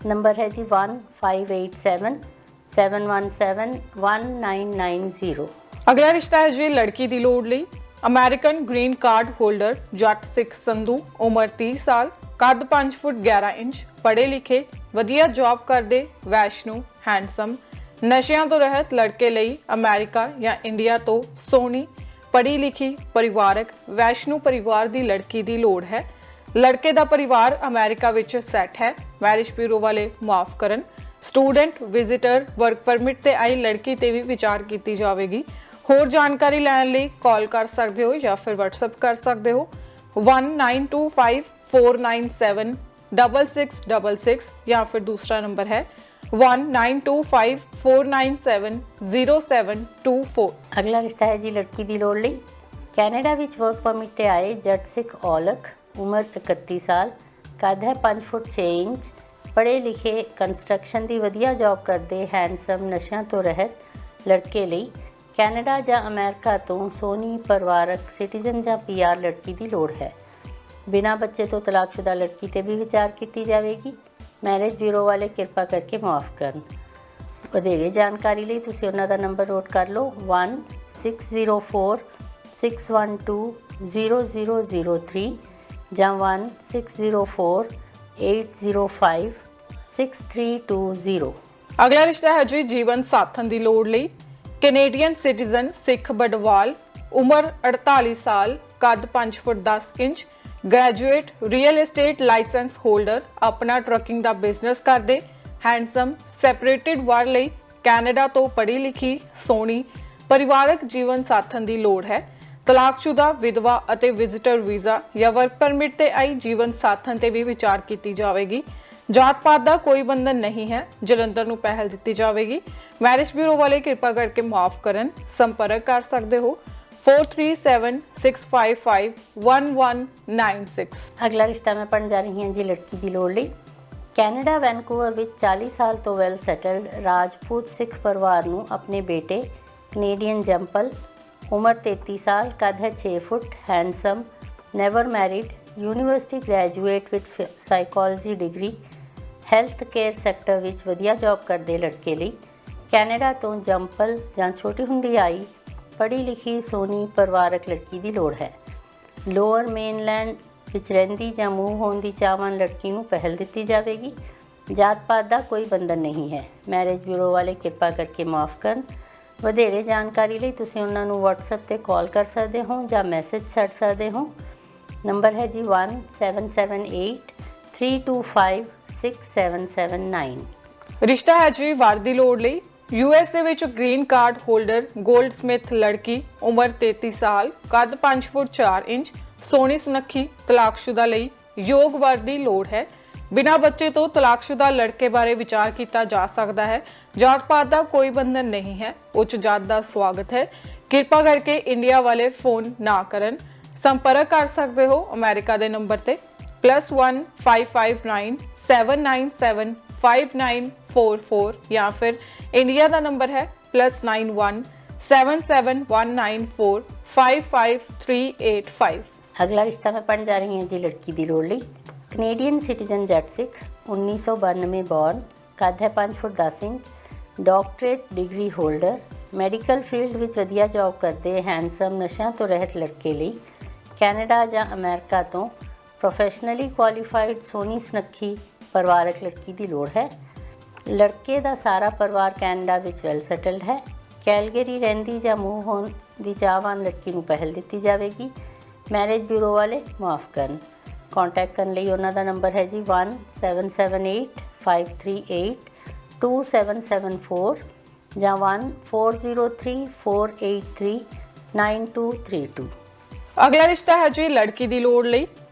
ਨੰਬਰ ਹੈ ਜੀ 158871711990। ਅਗਲਾ ਰਿਸ਼ਤਾ ਹੈ ਜੀ ਲੜਕੀ ਦੀ ਲੋੜ ਲਈ। ਅਮਰੀਕਨ ਗ੍ਰੀਨ ਕਾਰਡ ਹੋਲਡਰ ਜੱਟ ਸਿੱਖ ਸੰਧੂ ਉਮਰ 30 ਸਾਲ ਕੱਦ 5 ਫੁੱਟ 11 ਇੰਚ ਪੜ੍ਹੇ ਲਿਖੇ ਵਧੀਆ ਜੌਬ ਕਰਦੇ ਵੈਸ਼ਨੂ ਹੈਂਡਸਮ ਨਸ਼ਿਆਂ ਤੋਂ ਰਹਿਤ ਲੜਕੇ ਲਈ ਅਮਰੀਕਾ ਜਾਂ ਇੰਡੀਆ ਤੋਂ ਸੋਹਣੀ ਪੜ੍ਹੀ ਲਿਖੀ ਪਰਿਵਾਰਕ ਵੈਸ਼ਨੂ ਪਰਿਵਾਰ ਦੀ ਲੜਕੀ ਦੀ ਲੋੜ ਹੈ। ਲੜਕੇ ਦਾ ਪਰਿਵਾਰ ਅਮਰੀਕਾ ਵਿੱਚ ਸੈੱਟ ਹੈ। ਮੈਰਿਜ ਬਿਊਰੋ ਵਾਲੇ ਮੁਆਫ ਕਰਨ। ਸਟੂਡੈਂਟ ਵਿਜ਼ਿਟਰ ਵਰਕ ਪਰਮਿਟ ਤੇ ਆਈ ਲੜਕੀ ਤੇ ਵੀ ਵਿਚਾਰ ਕੀਤੀ ਜਾਵੇਗੀ। ਹੋਰ ਜਾਣਕਾਰੀ ਲੈਣ ਲਈ ਕਾਲ ਕਰ ਸਕਦੇ ਹੋ ਜਾਂ ਫਿਰ WhatsApp ਕਰ ਸਕਦੇ ਹੋ 1925497666 ਜਾਂ ਫਿਰ ਦੂਸਰਾ ਨੰਬਰ ਹੈ 192549700724। ਅਗਲਾ ਰਿਸ਼ਤਾ ਹੈ ਜੀ ਲੜਕੀ ਦੀ ਲੋੜ ਲਈ। ਕੈਨੇਡਾ ਵਿੱਚ ਵਰਕ ਪਰਮਿਟ ਤੇ ਆਏ ਜੱਟ ਸਿੱਖ ਔਲਖ ਉਮਰ 31 ਸਾਲ ਕੱਦ ਹੈ 5 ਫੁੱਟ 6 ਇੰਚ ਪੜ੍ਹੇ ਲਿਖੇ ਕੰਸਟਰਕਸ਼ਨ ਦੀ ਵਧੀਆ ਜੌਬ ਕਰਦੇ ਹੈਂਡਸਮ ਨਸ਼ਿਆਂ ਤੋਂ ਰਹਿਤ ਲੜਕੇ ਲਈ ਕੈਨੇਡਾ ਜਾਂ ਅਮਰੀਕਾ ਤੋਂ ਸੋਹਣੀ ਪਰਿਵਾਰਕ ਸਿਟੀਜ਼ਨ ਜਾਂ PR ਲੜਕੀ ਦੀ ਲੋੜ ਹੈ। ਬਿਨਾਂ ਬੱਚੇ ਤੋਂ ਤਲਾਕਸ਼ੁਦਾ ਲੜਕੀ ਤੇ ਵੀ ਵਿਚਾਰ ਕੀਤੀ ਜਾਵੇਗੀ। ਮੈਰਿਜ ਬਿਊਰੋ ਵਾਲੇ ਕਿਰਪਾ ਕਰਕੇ ਮਾਫ ਕਰਨ। ਵਧੇਰੇ ਜਾਣਕਾਰੀ ਲਈ ਤੁਸੀਂ ਉਹਨਾਂ ਦਾ ਨੰਬਰ ਨੋਟ ਕਰ ਲਓ 1604-612-0003 ਜਾਂ 1604-805-6320। ਅਗਲਾ ਰਿਸ਼ਤਾ ਹੈ ਜੀ ਜੀਵਨ ਸਾਥਣ ਦੀ ਲੋੜ ਲਈ। ਕੈਨੇਡੀਅਨ ਸਿਟੀਜ਼ਨ ਸਿੱਖ ਬਡਵਾਲ, ਉਮਰ 48 ਸਾਲ, ਕੱਦ 5 foot 10 inch, graduate, real estate licence holder, ਆਪਣਾ ਟਰੱਕਿੰਗ ਦਾ ਬਿਜ਼ਨਸ ਕਰਦੇ, ਹੈਂਡਸਮ, ਸੈਪਰੇਟਿਡ ਵਾਰ ਲਈ ਕੈਨੇਡਾ ਤੋਂ ਪੜ੍ਹੀ ਲਿਖੀ, ਸੋਹਣੀ, ਪਰਿਵਾਰਕ ਜੀਵਨ ਸਾਥਣ ਦੀ ਲੋੜ ਹੈ। ਤਲਾਕਸ਼ੁਦਾ, ਵਿਧਵਾ ਅਤੇ ਵਿਜ਼ਿਟਰ ਵੀਜ਼ਾ ਜਾਂ ਵਰਕ ਪਰਮਿਟ ਤੇ ਆਈ ਜੀਵਨ ਸਾਥਣ ਤੇ ਵੀ ਵਿਚਾਰ ਕੀਤੀ ਜਾਵੇਗੀ। ਜਾਤ ਪਾਤ ਦਾ ਕੋਈ ਬੰਧਨ ਨਹੀਂ ਹੈ। ਜਲੰਧਰ ਨੂੰ ਪਹਿਲ ਦਿੱਤੀ ਜਾਵੇਗੀ। ਮੈਰਿਜ ਬਿਊਰੋ ਵਾਲੇ ਕਿਰਪਾ ਕਰਕੇ ਮਾਫ ਕਰਨ। ਸੰਪਰਕ ਕਰ ਸਕਦੇ ਹੋ 4376551196। ਅਗਲਾ ਰਿਸ਼ਤਾ ਮੈਂ ਪੜ੍ਹਨ ਜਾ ਰਹੀ ਹਾਂ ਜੀ ਲੜਕੀ ਦੀ ਲੋੜ ਲਈ। ਕੈਨੇਡਾ ਵੈਨਕੂਵਰ ਵਿੱਚ 40 ਸਾਲ ਤੋਂ ਵੈਲ ਸੈਟਲਡ ਰਾਜਪੂਤ ਸਿੱਖ ਪਰਿਵਾਰ ਨੂੰ ਆਪਣੇ ਬੇਟੇ ਕੈਨੇਡੀਅਨ ਜੰਪਲ, ਉਮਰ 33 ਸਾਲ, ਕੱਦ ਹੈ 6 foot, handsome, never married, university graduate with psychology degree, health care sector ਵਿੱਚ ਵਧੀਆ ਜੌਬ ਕਰਦੇ ਲੜਕੇ ਲਈ ਕੈਨੇਡਾ ਤੋਂ ਜੰਪਲ ਜਾਂ ਛੋਟੀ ਹੁੰਦੀ ਆਈ ਪੜ੍ਹੀ ਲਿਖੀ, ਸੋਹਣੀ, ਪਰਿਵਾਰਕ ਲੜਕੀ ਦੀ ਲੋੜ ਹੈ। ਲੋਅਰ ਮੇਨਲੈਂਡ ਵਿੱਚ ਰਹਿੰਦੀ ਜਾਂ ਮੂਵ ਹੋਣ ਦੀ ਚਾਹਵਾਨ ਲੜਕੀ ਨੂੰ ਪਹਿਲ ਦਿੱਤੀ ਜਾਵੇਗੀ। ਜਾਤ ਪਾਤ ਦਾ ਕੋਈ ਬੰਧਨ ਨਹੀਂ ਹੈ। ਮੈਰਿਜ ਬਿਊਰੋ ਵਾਲੇ ਕਿਰਪਾ ਕਰਕੇ ਮਾਫ ਕਰਨ। ਵਧੇਰੇ ਜਾਣਕਾਰੀ ਲਈ ਤੁਸੀਂ ਉਹਨਾਂ ਨੂੰ WhatsApp ਤੇ ਕਾਲ ਕਰ ਸਕਦੇ ਹੋ ਜਾਂ ਮੈਸੇਜ ਛੱਡ ਸਕਦੇ ਹੋ। ਨੰਬਰ ਹੈ ਜੀ 1778-325-6779। ਰਿਸ਼ਤਾ ਹੈ ਜੀ ਵਾਰ ਦੀ ਲੋੜ ਲਈ। USA ਵਿੱਚ green card holder gold Smith ਲੜਕੀ, ਉਮਰ 33 ਸਾਲ, ਕੱਦ 5 ਫੁੱਟ 4 ਇੰਚ, ਸੋਹਣੀ ਸੁਨੱਖੀ, ਤਲਾਕਸ਼ੁਦਾ ਲਈ ਯੋਗ ਵਰ ਦੀ ਲੋੜ ਹੈ। ਬਿਨਾਂ ਬੱਚੇ ਤੋਂ ਤਲਾਕਸ਼ੁਦਾ ਲੜਕੇ ਬਾਰੇ ਵਿਚਾਰ ਕੀਤਾ ਜਾ ਸਕਦਾ ਹੈ। ਜਾਤ ਪਾਤ ਦਾ ਕੋਈ ਬੰਧਨ ਨਹੀਂ ਹੈ। ਉੱਚ ਜਾਤ ਦਾ ਸਵਾਗਤ ਹੈ। ਕਿਰਪਾ ਕਰਕੇ ਇੰਡੀਆ ਵਾਲੇ ਫੋਨ ਨਾ ਕਰਨ। ਸੰਪਰਕ ਕਰ ਸਕਦੇ ਹੋ ਅਮਰੀਕਾ ਦੇ ਨੰਬਰ ਤੇ +1 559 797 5944 ਜਾਂ ਫਿਰ ਇੰਡੀਆ ਦਾ ਨੰਬਰ ਹੈ +91 771945 55385। ਅਗਲਾ ਰਿਸ਼ਤਾ ਮੈਂ ਪੜ੍ਹਨ ਜਾ ਰਹੀ ਹਾਂ ਜੀ ਲੜਕੀ ਦੀ ਲੋੜ ਲਈ। ਕੈਨੇਡੀਅਨ ਸਿਟੀਜ਼ਨ ਜੱਟ ਸਿੱਖ, 1992 ਬੌਰਨ, ਕੱਦ ਹੈ 5 foot 10 inch, doctorate degree holder, medical field ਵਿੱਚ ਵਧੀਆ ਜੌਬ ਕਰਦੇ, ਹੈਂਡਸਮ, ਨਸ਼ਿਆਂ ਤੋਂ ਰਹਿਤ ਲੜਕੇ ਲਈ ਕੈਨੇਡਾ ਜਾਂ ਅਮਰੀਕਾ ਤੋਂ ਪ੍ਰੋਫੈਸ਼ਨਲੀ ਕੁਆਲੀਫਾਈਡ, ਸੋਹਣੀ ਸੁਨੱਖੀ, ਪਰਿਵਾਰਕ ਲੜਕੀ ਦੀ ਲੋੜ ਹੈ। ਲੜਕੇ ਦਾ ਸਾਰਾ ਪਰਿਵਾਰ ਕੈਨੇਡਾ ਵਿੱਚ ਵੈਲ ਸੈਟਲਡ ਹੈ। ਕੈਲਗਰੀ ਰਹਿੰਦੀ ਜਾਂ ਮੂਵ ਹੋਣ ਦੀ ਚਾਹਵਾਨ ਲੜਕੀ ਨੂੰ ਪਹਿਲ ਦਿੱਤੀ ਜਾਵੇਗੀ। ਮੈਰਿਜ ਬਿਊਰੋ ਵਾਲੇ ਮਾਫ ਕਰਨ। ਕੰਟੈਕਟ ਕਰਨ ਲਈ ਉਹਨਾਂ ਦਾ ਨੰਬਰ ਹੈ ਜੀ 1778-538-2774 ਜਾਂ 1403-483-9232। ਅਗਲਾ ਰਿਸ਼ਤਾ ਹੈ ਜੀ ਲੜਕੀ ਦੀ ਲੋੜ ਲਈ।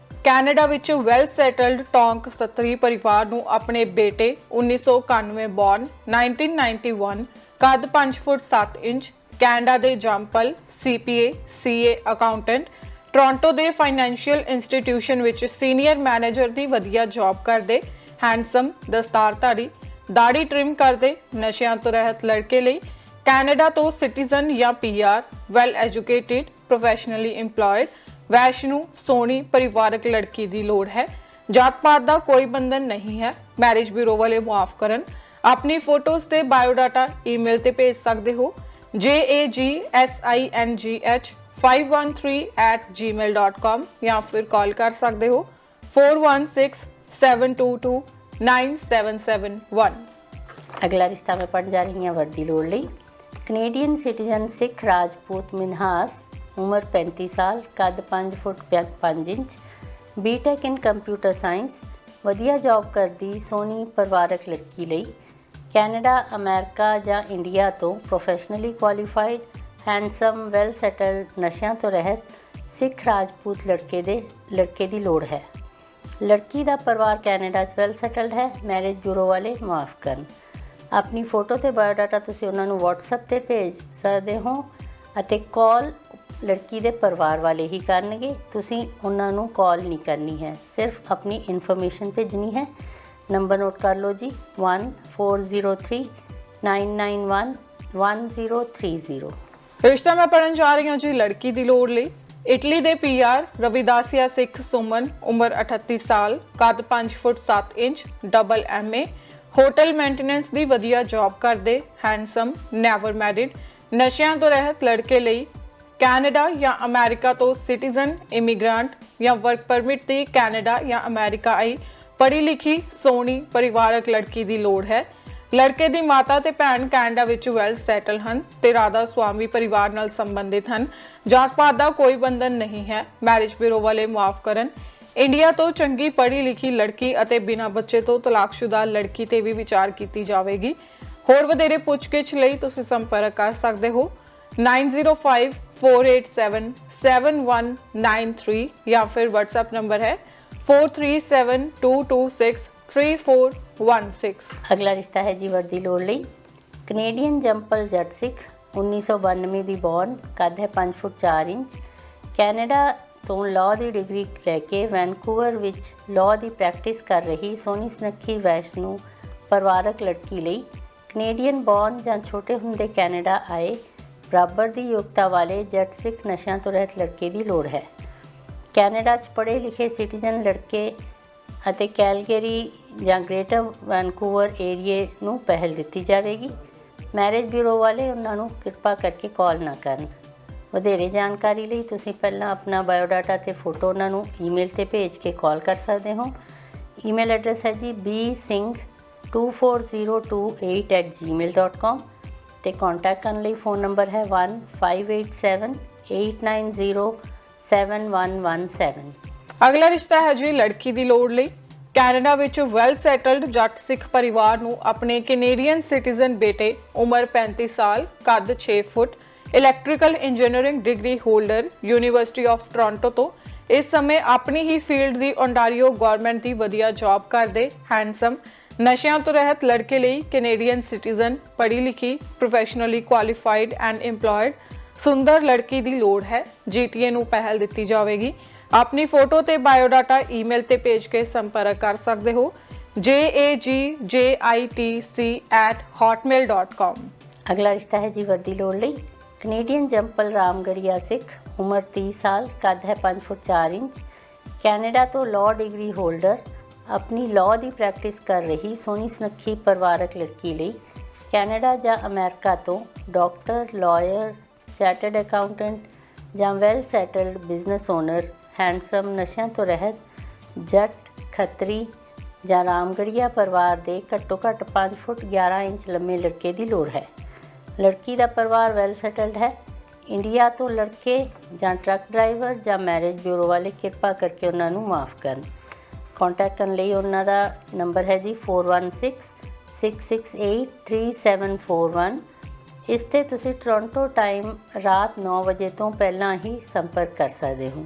ਕੈਨੇਡਾ ਵਿੱਚ ਵੈਲ ਸੈਟਲਡ ਟੌਂਕ ਸਤਰੀ ਪਰਿਵਾਰ ਨੂੰ ਆਪਣੇ ਬੇਟੇ, 1991 ਬੌਰਨ, 1991, ਕੱਦ 5 ਫੁੱਟ 7 ਇੰਚ, ਕੈਨੇਡਾ ਦੇ ਜੰਪਲ, CPA, CA ਅਕਾਊਂਟੈਂਟ, ਟੋਰਾਂਟੋ ਦੇ ਫਾਈਨੈਂਸ਼ੀਅਲ ਇੰਸਟੀਟਿਊਸ਼ਨ ਵਿੱਚ ਸੀਨੀਅਰ ਮੈਨੇਜਰ ਦੀ ਵਧੀਆ ਜੌਬ ਕਰਦੇ, ਹੈਂਡਸਮ, ਦਸਤਾਰਧਾਰੀ, ਦਾੜੀ ਟ੍ਰਿਮ ਕਰਦੇ, ਨਸ਼ਿਆਂ ਤੋਂ ਰਹਿਤ ਲੜਕੇ ਲਈ ਕੈਨੇਡਾ ਤੋਂ ਸਿਟੀਜ਼ਨ ਜਾਂ PR, well educated, professionally employed, Vaishno, ਸੋਹਣੀ, ਪਰਿਵਾਰਕ ਲੜਕੀ ਦੀ ਲੋੜ ਹੈ। ਜਾਤ ਪਾਤ ਦਾ ਕੋਈ ਬੰਧਨ ਨਹੀਂ ਹੈ। ਮੈਰਿਜ ਬਿਊਰੋ ਵਾਲੇ ਮੁਆਫ ਕਰਨ। ਆਪਣੀ ਫੋਟੋਜ਼ ਤੇ ਬਾਇਓਡਾਟਾ ਈਮੇਲ ਤੇ ਭੇਜ ਸਕਦੇ ਹੋ jagsing513@gmail.com ਜਾਂ ਫਿਰ ਕਾਲ ਕਰ ਸਕਦੇ ਹੋ 4167229771। ਅਗਲਾ ਰਿਸ਼ਤਾ ਮੈਂ ਪੜ੍ਹਨ ਜਾ ਰਹੀ ਹਾਂ ਵਰਦੀ ਲੋੜ ਲਈ। ਕੈਨੇਡੀਅਨ ਸਿਟੀਜ਼ਨ ਸਿੱਖ ਰਾਜਪੂਤ ਮਿਨਹਾਸ, ਉਮਰ 35 ਸਾਲ, ਕੱਦ 5 ਫੁੱਟ 5 inch, BTech in computer science, ਵਧੀਆ ਜੌਬ ਕਰਦੀ, ਸੋਹਣੀ, ਪਰਿਵਾਰਕ ਲੜਕੀ ਲਈ ਕੈਨੇਡਾ, ਅਮਰੀਕਾ ਜਾਂ ਇੰਡੀਆ ਤੋਂ professionally qualified, handsome, well settled, ਨਸ਼ਿਆਂ ਤੋਂ ਰਹਿਤ ਸਿੱਖ ਰਾਜਪੂਤ ਲੜਕੇ ਦੀ ਲੋੜ ਹੈ। ਲੜਕੀ ਦਾ ਪਰਿਵਾਰ ਕੈਨੇਡਾ 'ਚ ਵੈਲ ਸੈਟਲਡ ਹੈ। ਮੈਰਿਜ ਬਿਊਰੋ ਵਾਲੇ ਮਾਫ ਕਰਨ। ਆਪਣੀ ਫੋਟੋ ਤੇ ਬਾਇਓਡਾਟਾ ਤੁਸੀਂ ਉਹਨਾਂ ਨੂੰ WhatsApp ਤੇ ਭੇਜ ਸਕਦੇ ਹੋ ਅਤੇ ਕਾਲ ਲੜਕੀ ਦੇ ਪਰਿਵਾਰ ਵਾਲੇ ਹੀ ਕਰਨਗੇ। ਤੁਸੀਂ ਉਹਨਾਂ ਨੂੰ ਕਾਲ ਨਹੀਂ ਕਰਨੀ ਹੈ, ਸਿਰਫ ਆਪਣੀ ਇਨਫੋਰਮੇਸ਼ਨ ਭੇਜਣੀ ਹੈ। ਨੰਬਰ ਨੋਟ ਕਰ ਲਓ ਜੀ 1403-991-1030। ਰਿਸ਼ਤਾ ਮੈਂ ਪੜਨ ਜਾ ਰਹੀ ਹਾਂ ਜੀ ਲੜਕੀ ਦੀ ਲੋੜ ਲਈ। ਇਟਲੀ ਦੇ ਪੀਆਰ ਰਵਿਦਾਸੀਆ ਸਿੱਖ ਸੁਮਨ ਉਮਰ 38 ਸਾਲ ਕੱਦ 5 ਫੁੱਟ 7 inch double MA hotel maintenance ਦੀ ਵਧੀਆ ਜੌਬ ਕਰਦੇ ਹੈਂਡਸਮ ਨੈਵਰ ਮੈਰਿਡ ਨਸ਼ਿਆਂ ਤੋਂ ਰਹਿਤ ਲੜਕੇ ਲਈ ਕੈਨੇਡਾ ਜਾਂ ਅਮਰੀਕਾ ਤੋਂ ਸਿਟੀਜ਼ਨ ਇਮੀਗ੍ਰੈਂਟ ਜਾਂ ਵਰਕ ਪਰਮਿਟ ਦੀ ਕੈਨੇਡਾ ਜਾਂ ਅਮਰੀਕਾ ਆਈ ਪੜ੍ਹੀ ਲਿਖੀ ਸੋਹਣੀ ਪਰਿਵਾਰਕ ਲੜਕੀ ਦੀ ਲੋੜ ਹੈ। ਲੜਕੇ ਦੀ ਮਾਤਾ ਤੇ ਭੈਣ ਕੈਨੇਡਾ ਵਿੱਚ ਵੈਲ ਸੈਟਲ ਹਨ ਤੇ ਰਾਧਾ ਸੁਆਮੀ ਪਰਿਵਾਰ ਨਾਲ ਸੰਬੰਧਿਤ ਹਨ। ਜਾਤ ਪਾਤ ਦਾ ਕੋਈ ਬੰਧਨ ਨਹੀਂ ਹੈ। ਮੈਰਿਜ ਬਿਊਰੋ ਵਾਲੇ ਮੁਆਫ ਕਰਨ। ਇੰਡੀਆ ਤੋਂ ਚੰਗੀ ਪੜ੍ਹੀ ਲਿਖੀ ਲੜਕੀ ਅਤੇ ਬਿਨਾਂ ਬੱਚੇ ਤੋਂ ਤਲਾਕਸ਼ੁਦਾ ਲੜਕੀ ਤੇ ਵੀ ਵਿਚਾਰ ਕੀਤੀ ਜਾਵੇਗੀ। ਹੋਰ ਵਧੇਰੇ ਪੁੱਛਗਿੱਛ ਲਈ ਤੁਸੀਂ ਸੰਪਰਕ ਕਰ ਸਕਦੇ ਹੋ 9054877193 ਜਾਂ ਫਿਰ WhatsApp ਨੰਬਰ ਹੈ 4372263416। ਅਗਲਾ ਰਿਸ਼ਤਾ ਹੈ ਜੀ ਵਰਦੀ ਲੋੜ ਲਈ। ਕੈਨੇਡੀਅਨ ਜੰਪਲ ਜੱਟ ਸਿੱਖ 1992 ਦੀ ਬੌਰਨ, ਕੱਦ ਹੈ 5 ਫੁੱਟ 4 ਇੰਚ। ਕੈਨੇਡਾ ਤੋਂ ਲਾਅ ਦੀ ਡਿਗਰੀ ਲੈ ਕੇ ਵੈਨਕੂਵਰ ਵਿੱਚ ਲਾਅ ਦੀ ਪ੍ਰੈਕਟਿਸ ਕਰ ਰਹੀ ਸੋਹਣੀ ਸੁਨੱਖੀ ਵੈਸ਼ਨੂ ਪਰਿਵਾਰਕ ਲੜਕੀ ਲਈ ਕੈਨੇਡੀਅਨ ਬੌਰਨ ਜਾਂ ਛੋਟੇ ਹੁੰਦੇ ਕੈਨੇਡਾ ਆਏ ਬਰਾਬਰ ਦੀ ਯੋਗਤਾ ਵਾਲੇ ਜੱਟ ਸਿੱਖ ਨਸ਼ਿਆਂ ਤੋਂ ਰਹਿਤ ਲੜਕੇ ਦੀ ਲੋੜ ਹੈ। ਕੈਨੇਡਾ 'ਚ ਪੜ੍ਹੇ ਲਿਖੇ ਸਿਟੀਜ਼ਨ ਲੜਕੇ ਅਤੇ ਕੈਲਗਰੀ ਜਾਂ ਗ੍ਰੇਟਰ ਵੈਨਕੂਵਰ ਏਰੀਏ ਨੂੰ ਪਹਿਲ ਦਿੱਤੀ ਜਾਵੇਗੀ। ਮੈਰਿਜ ਬਿਊਰੋ ਵਾਲੇ ਉਹਨਾਂ ਨੂੰ ਕਿਰਪਾ ਕਰਕੇ ਕਾਲ ਨਾ ਕਰਨ। ਵਧੇਰੇ ਜਾਣਕਾਰੀ ਲਈ ਤੁਸੀਂ ਪਹਿਲਾਂ ਆਪਣਾ ਬਾਇਓਡਾਟਾ ਤੇ ਫੋਟੋ ਉਹਨਾਂ ਨੂੰ ਈਮੇਲ ਤੇ ਭੇਜ ਕੇ ਕਾਲ ਕਰ ਸਕਦੇ ਹੋ। ਈਮੇਲ ਐਡਰੈਸ ਹੈ ਜੀ bsingh24028@gmail.com ਤੇ ਕੰਟੈਕਟ ਕਰਨ ਲਈ ਫੋਨ ਨੰਬਰ ਹੈ 158789071117। ਅਗਲਾ ਰਿਸ਼ਤਾ ਹੈ ਜੀ ਲੜਕੀ ਦੀ ਲੋੜ ਲਈ। ਕੈਨੇਡਾ ਵਿੱਚ ਵੈਲ ਸੈਟਲਡ ਜੱਟ ਸਿੱਖ ਪਰਿਵਾਰ ਨੂੰ ਆਪਣੇ ਕੈਨੇਡੀਅਨ ਸਿਟੀਜ਼ਨ ਬੇਟੇ ਉਮਰ 35 ਸਾਲ ਕੱਦ 6 foot electrical engineering degree holder university of Toronto ਤੋਂ ਇਸ ਸਮੇਂ ਆਪਣੀ ਹੀ ਫੀਲਡ ਦੀ ਓਨਟਾਰੀਓ ਗਵਰਨਮੈਂਟ ਦੀ ਵਧੀਆ ਜੌਬ ਕਰਦੇ ਹੈਂਡਸਮ ਨਸ਼ਿਆਂ ਤੋਂ ਰਹਿਤ ਲੜਕੇ ਲਈ ਕੈਨੇਡੀਅਨ ਸਿਟੀਜ਼ਨ ਪੜ੍ਹੀ ਲਿਖੀ ਪ੍ਰੋਫੈਸ਼ਨਲੀ ਕੁਆਲੀਫਾਈਡ ਐਂਡ EMPLOYED ਸੁੰਦਰ ਲੜਕੀ ਦੀ ਲੋੜ ਹੈ। GTA ਨੂੰ ਪਹਿਲ ਦਿੱਤੀ ਜਾਵੇਗੀ। ਆਪਣੀ ਫੋਟੋ ਤੇ ਬਾਇਓਡਾਟਾ ਈਮੇਲ ਤੇ ਭੇਜ ਕੇ ਸੰਪਰਕ ਕਰ ਸਕਦੇ ਹੋ jagjitc@hotmail.com। ਅਗਲਾ ਰਿਸ਼ਤਾ ਹੈ ਜੀ ਵਰਦੀ ਲੋੜ ਲਈ। ਕੈਨੇਡੀਅਨ ਜੰਪਲ ਰਾਮਗੜੀਆ ਸਿੱਖ ਉਮਰ 30 ਸਾਲ ਕੱਦ ਹੈ 5 ਫੁੱਟ 4 ਇੰਚ। ਕੈਨੇਡਾ ਤੋਂ ਲਾਅ ਡਿਗਰੀ ਹੋਲਡਰ ਆਪਣੀ ਲਾਅ ਦੀ ਪ੍ਰੈਕਟਿਸ ਕਰ ਰਹੀ ਸੋਹਣੀ ਸੁਨੱਖੀ ਪਰਿਵਾਰਕ ਲੜਕੀ ਲਈ ਕੈਨੇਡਾ ਜਾਂ ਅਮਰੀਕਾ ਤੋਂ ਡਾਕਟਰ ਲਾਇਰ ਚਾਰਟਰਡ ਅਕਾਊਂਟੈਂਟ ਜਾਂ well settled business owner handsome ਨਸ਼ਿਆਂ ਤੋਂ ਰਹਿਤ ਜੱਟ ਖੱਤਰੀ ਜਾਂ ਰਾਮਗੜੀਆ ਪਰਿਵਾਰ ਦੇ ਘੱਟੋ ਘੱਟ 5 ਫੁੱਟ 11 ਇੰਚ ਲੰਮੇ ਲੜਕੇ ਦੀ ਲੋੜ ਹੈ। ਲੜਕੀ ਦਾ ਪਰਿਵਾਰ ਵੈਲ ਸੈਟਲਡ ਹੈ। ਇੰਡੀਆ ਤੋਂ ਲੜਕੇ ਜਾਂ ਟਰੱਕ ਡਰਾਈਵਰ ਜਾਂ ਮੈਰਿਜ ਬਿਊਰੋ ਵਾਲੇ ਕਿਰਪਾ ਕਰਕੇ ਉਹਨਾਂ ਨੂੰ ਮਾਫ ਕਰਨ। ਕੰਟੈਕਟ ਕਰਨ ਲਈ ਉਹਨਾਂ ਦਾ ਨੰਬਰ ਹੈ ਜੀ 4166683741। ਇਸ 'ਤੇ ਤੁਸੀਂ ਟੋਰਾਂਟੋ ਟਾਈਮ ਰਾਤ 9 ਵਜੇ ਤੋਂ ਪਹਿਲਾਂ ਹੀ ਸੰਪਰਕ ਕਰ ਸਕਦੇ ਹੋ।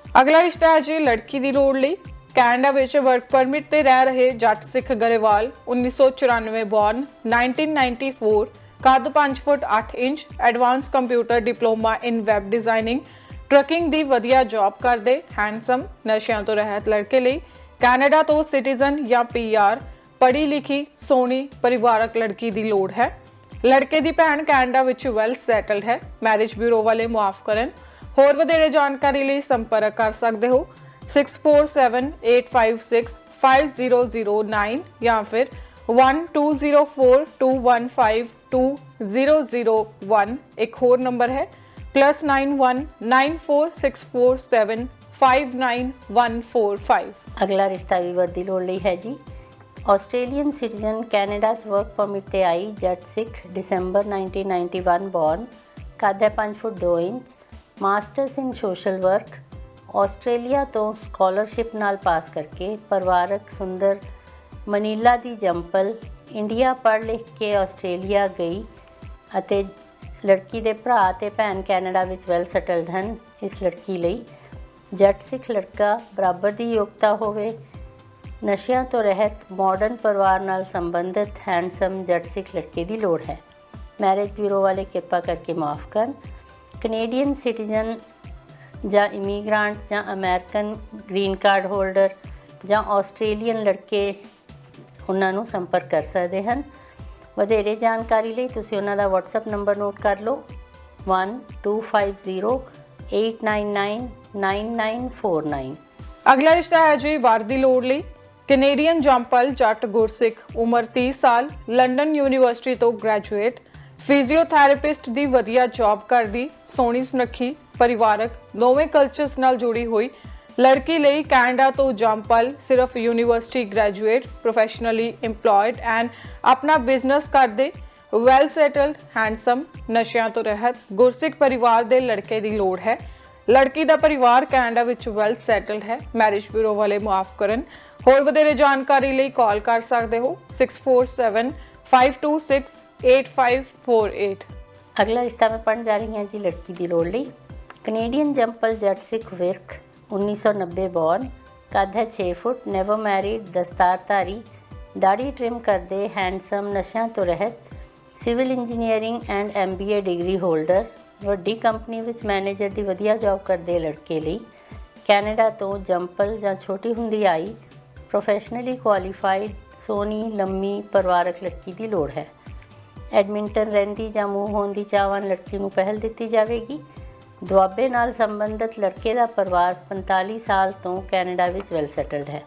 ਅਗਲਾ ਰਿਸ਼ਤਾ ਹੈ ਜੀ ਲੜਕੀ ਦੀ ਲੋੜ ਲਈ। ਕੈਨੇਡਾ ਵਿੱਚ ਵਰਕ ਪਰਮਿਟ ਤੇ ਰਹਿ ਰਹੇ ਜੱਟ ਸਿੱਖ ਗਰੇਵਾਲ 1994 ਬੌਰਨ 1994 ਕੱਦ 5 foot 8 inch advance computer diploma in web designing trucking ਦੀ ਵਧੀਆ ਜੌਬ ਕਰਦੇ ਹੈਂਡਸਮ ਨਸ਼ਿਆਂ ਤੋਂ ਰਹਿਤ ਲੜਕੇ ਲਈ ਕੈਨੇਡਾ ਤੋਂ ਸਿਟੀਜ਼ਨ ਜਾਂ PR ਪੜ੍ਹੀ ਲਿਖੀ ਸੋਹਣੀ ਪਰਿਵਾਰਕ ਲੜਕੀ ਦੀ ਲੋੜ ਹੈ। ਲੜਕੇ ਦੀ ਭੈਣ ਕੈਨੇਡਾ ਵਿੱਚ ਵੈਲ ਸੈਟਲਡ ਹੈ। ਮੈਰਿਜ ਬਿਊਰੋ ਵਾਲੇ ਮੁਆਫ ਕਰਨ। ਹੋਰ ਵਧੇਰੇ ਜਾਣਕਾਰੀ ਲਈ ਸੰਪਰਕ ਕਰ ਸਕਦੇ ਹੋ 6478565009 ਜਾਂ ਫਿਰ 120421520001। ਇੱਕ ਹੋਰ ਨੰਬਰ ਹੈ +919464759145। ਅਗਲਾ ਰਿਸ਼ਤਾ ਵੀ ਵਰਦੀ ਲੋੜ ਲਈ ਹੈ ਜੀ। ਆਸਟ੍ਰੇਲੀਅਨ ਸਿਟੀਜ਼ਨ ਕੈਨੇਡਾ 'ਚ ਵਰਕ ਪਰਮਿਟ ਤੇ ਆਈ ਜੱਟ ਸਿੱਖ ਦਸੰਬਰ 1991 ਬੌਰਨ ਕੱਦ ਹੈ 5 ਫੁੱਟ 2 ਇੰਚ ਮਾਸਟਰਸ ਇਨ ਸੋਸ਼ਲ ਵਰਕ ਆਸਟ੍ਰੇਲੀਆ ਤੋਂ ਸਕਾਲਰਸ਼ਿਪ ਨਾਲ ਪਾਸ ਕਰਕੇ ਪਰਿਵਾਰਕ ਸੁੰਦਰ ਮਨੀਲਾ ਦੀ ਜੰਪਲ ਇੰਡੀਆ ਪੜ੍ਹ ਲਿਖ ਕੇ ਆਸਟ੍ਰੇਲੀਆ ਗਈ ਅਤੇ ਲੜਕੀ ਦੇ ਭਰਾ ਤੇ ਭੈਣ ਕੈਨੇਡਾ ਵਿੱਚ ਵੈਲ ਸੈਟਲਡ ਹਨ। ਇਸ ਲੜਕੀ ਲਈ ਜੱਟ ਸਿੱਖ ਲੜਕਾ ਬਰਾਬਰ ਦੀ ਯੋਗਤਾ ਹੋਵੇ ਨਸ਼ਿਆਂ ਤੋਂ ਰਹਿਤ ਮਾਡਰਨ ਪਰਿਵਾਰ ਨਾਲ ਸੰਬੰਧਿਤ ਹੈਂਡਸਮ ਜੱਟ ਸਿੱਖ ਲੜਕੇ ਦੀ ਲੋੜ ਹੈ। ਮੈਰਿਜ ਬਿਊਰੋ ਵਾਲੇ ਕਿਰਪਾ ਕਰਕੇ ਮਾਫ ਕਰਨ। ਕੈਨੇਡੀਅਨ ਸਿਟੀਜ਼ਨ ਜਾਂ ਇਮੀਗ੍ਰਾਂਟ ਜਾਂ ਅਮਰੀਕਨ ਗ੍ਰੀਨ ਕਾਰਡ ਹੋਲਡਰ ਜਾਂ ਆਸਟ੍ਰੇਲੀਅਨ ਲੜਕੇ ਉਹਨਾਂ ਨੂੰ ਸੰਪਰਕ ਕਰ ਸਕਦੇ ਹਨ। ਵਧੇਰੇ ਜਾਣਕਾਰੀ ਲਈ ਤੁਸੀਂ ਉਹਨਾਂ ਦਾ WhatsApp ਨੰਬਰ ਨੋਟ ਕਰ ਲਓ 1250 89999949। ਅਗਲਾ ਰਿਸ਼ਤਾ ਹੈ ਜੀ ਵਰ ਦੀ ਲੋੜ ਲਈ। ਕੈਨੇਡੀਅਨ ਜੰਪਲ ਜੱਟ ਗੁਰਸਿੱਖ, ਉਮਰ 30 ਸਾਲ, ਲੰਡਨ ਯੂਨੀਵਰਸਿਟੀ ਤੋਂ ਗ੍ਰੈਜੂਏਟ, ਫਿਜ਼ੀਓਥੈਰੇਪਿਸਟ ਦੀ ਵਧੀਆ ਜੌਬ ਕਰਦੀ, ਸੋਹਣੀ ਸੁਨੱਖੀ, ਪਰਿਵਾਰਕ, ਦੋਵੇਂ ਕਲਚਰਸ ਨਾਲ ਜੁੜੀ ਹੋਈ ਲੜਕੀ ਲਈ ਕੈਨੇਡਾ ਤੋਂ ਜੰਪਲ, ਸਿਰਫ university graduate, professionally employed and ਆਪਣਾ ਬਿਜ਼ਨਸ ਕਰਦੇ, ਵੈਲ ਸੈਟਲਡ, ਹੈਂਡਸਮ, ਨਸ਼ਿਆਂ ਤੋਂ ਰਹਿਤ ਗੁਰਸਿੱਖ ਪਰਿਵਾਰ ਦੇ ਲੜਕੇ ਦੀ ਲੋੜ ਹੈ। ਲੜਕੀ ਦਾ ਪਰਿਵਾਰ ਕੈਨੇਡਾ ਵਿੱਚ ਵੈਲ ਸੈਟਲਡ ਹੈ। ਮੈਰਿਜ ਬਿਊਰੋ ਵਾਲੇ ਮੁਆਫ ਕਰਨ। ਹੋਰ ਵਧੇਰੇ ਜਾਣਕਾਰੀ ਲਈ ਕਾਲ ਕਰ ਸਕਦੇ ਹੋ 6475268548। अगला रिश्ता मैं पढ़ने जा रही हैं जी लड़की दी लोड़ लई। कनेडियन जंपल जट सिख विरक, 1990 बॉर्न, कद है 6 फुट, नेवर मैरिड, दस्तारधारी, दाढ़ी ट्रिम करदे, हैंडसम, नशा तो रहत, civil engineering and MBA degree holder, ਵੱਡੀ ਕੰਪਨੀ ਵਿੱਚ ਮੈਨੇਜਰ ਦੀ ਵਧੀਆ ਜੌਬ ਕਰਦੇ ਲੜਕੇ ਲਈ ਕੈਨੇਡਾ ਤੋਂ ਜੰਪਲ ਜਾਂ ਛੋਟੀ ਹੁੰਦੀ ਆਈ ਪ੍ਰੋਫੈਸ਼ਨਲੀ ਕੁਆਲੀਫਾਈਡ, ਸੋਹਣੀ, ਲੰਮੀ, ਪਰਿਵਾਰਕ ਲੜਕੀ ਦੀ ਲੋੜ ਹੈ। ਐਡਮਿੰਟਨ ਰਹਿੰਦੀ ਜਾਂ ਮੂਵ ਹੋਣ ਦੀ ਚਾਹਵਾਨ ਲੜਕੀ ਨੂੰ ਪਹਿਲ ਦਿੱਤੀ ਜਾਵੇਗੀ। ਦੁਆਬੇ ਨਾਲ ਸੰਬੰਧਿਤ ਲੜਕੇ ਦਾ ਪਰਿਵਾਰ 45 ਸਾਲ ਤੋਂ ਕੈਨੇਡਾ ਵਿੱਚ ਵੈਲ ਸੈਟਲਡ ਹੈ।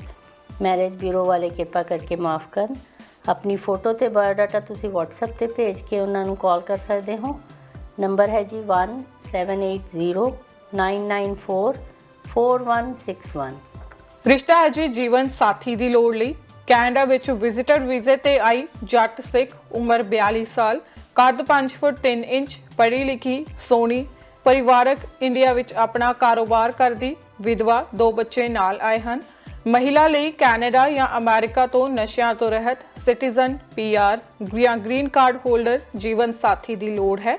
ਮੈਰਿਜ ਬਿਊਰੋ ਵਾਲੇ ਕਿਰਪਾ ਕਰਕੇ ਮਾਫ ਕਰਨ। ਆਪਣੀ ਫੋਟੋ ਤੇ ਬਾਇਓਡਾਟਾ ਤੁਸੀਂ WhatsApp ਤੇ ਭੇਜ ਕੇ ਉਹਨਾਂ ਨੂੰ ਕਾਲ ਕਰ ਸਕਦੇ ਹੋ। ਨੰਬਰ ਹੈ ਜੀ 178099444161। ਰਿਸ਼ਤਾ ਹੈ ਜੀ ਜੀਵਨ ਸਾਥੀ ਦੀ ਲੋੜ ਲਈ। ਕੈਨੇਡਾ ਵਿੱਚ ਵਿਜ਼ਿਟਰ ਵੀਜ਼ੇ ਤੇ ਆਈ ਜੱਟ ਸਿੱਖ, ਉਮਰ 42 ਸਾਲ, ਕੱਦ 5 ਫੁੱਟ 3 ਇੰਚ, ਪੜ੍ਹੀ ਲਿਖੀ, ਸੋਹਣੀ, ਪਰਿਵਾਰਕ, ਇੰਡੀਆ ਵਿੱਚ ਆਪਣਾ ਕਾਰੋਬਾਰ ਕਰਦੀ, ਵਿਧਵਾ, 2 ਬੱਚੇ ਨਾਲ ਆਏ ਹਨ। ਮਹਿਲਾ ਲਈ ਕੈਨੇਡਾ ਜਾਂ ਅਮਰੀਕਾ ਤੋਂ ਨਸ਼ਿਆਂ ਤੋਂ ਰਹਿਤ, ਸਿਟੀਜ਼ਨ, PR ਜਾਂ ਗ੍ਰੀਨ ਕਾਰਡ ਹੋਲਡਰ ਜੀਵਨ ਸਾਥੀ ਦੀ ਲੋੜ ਹੈ।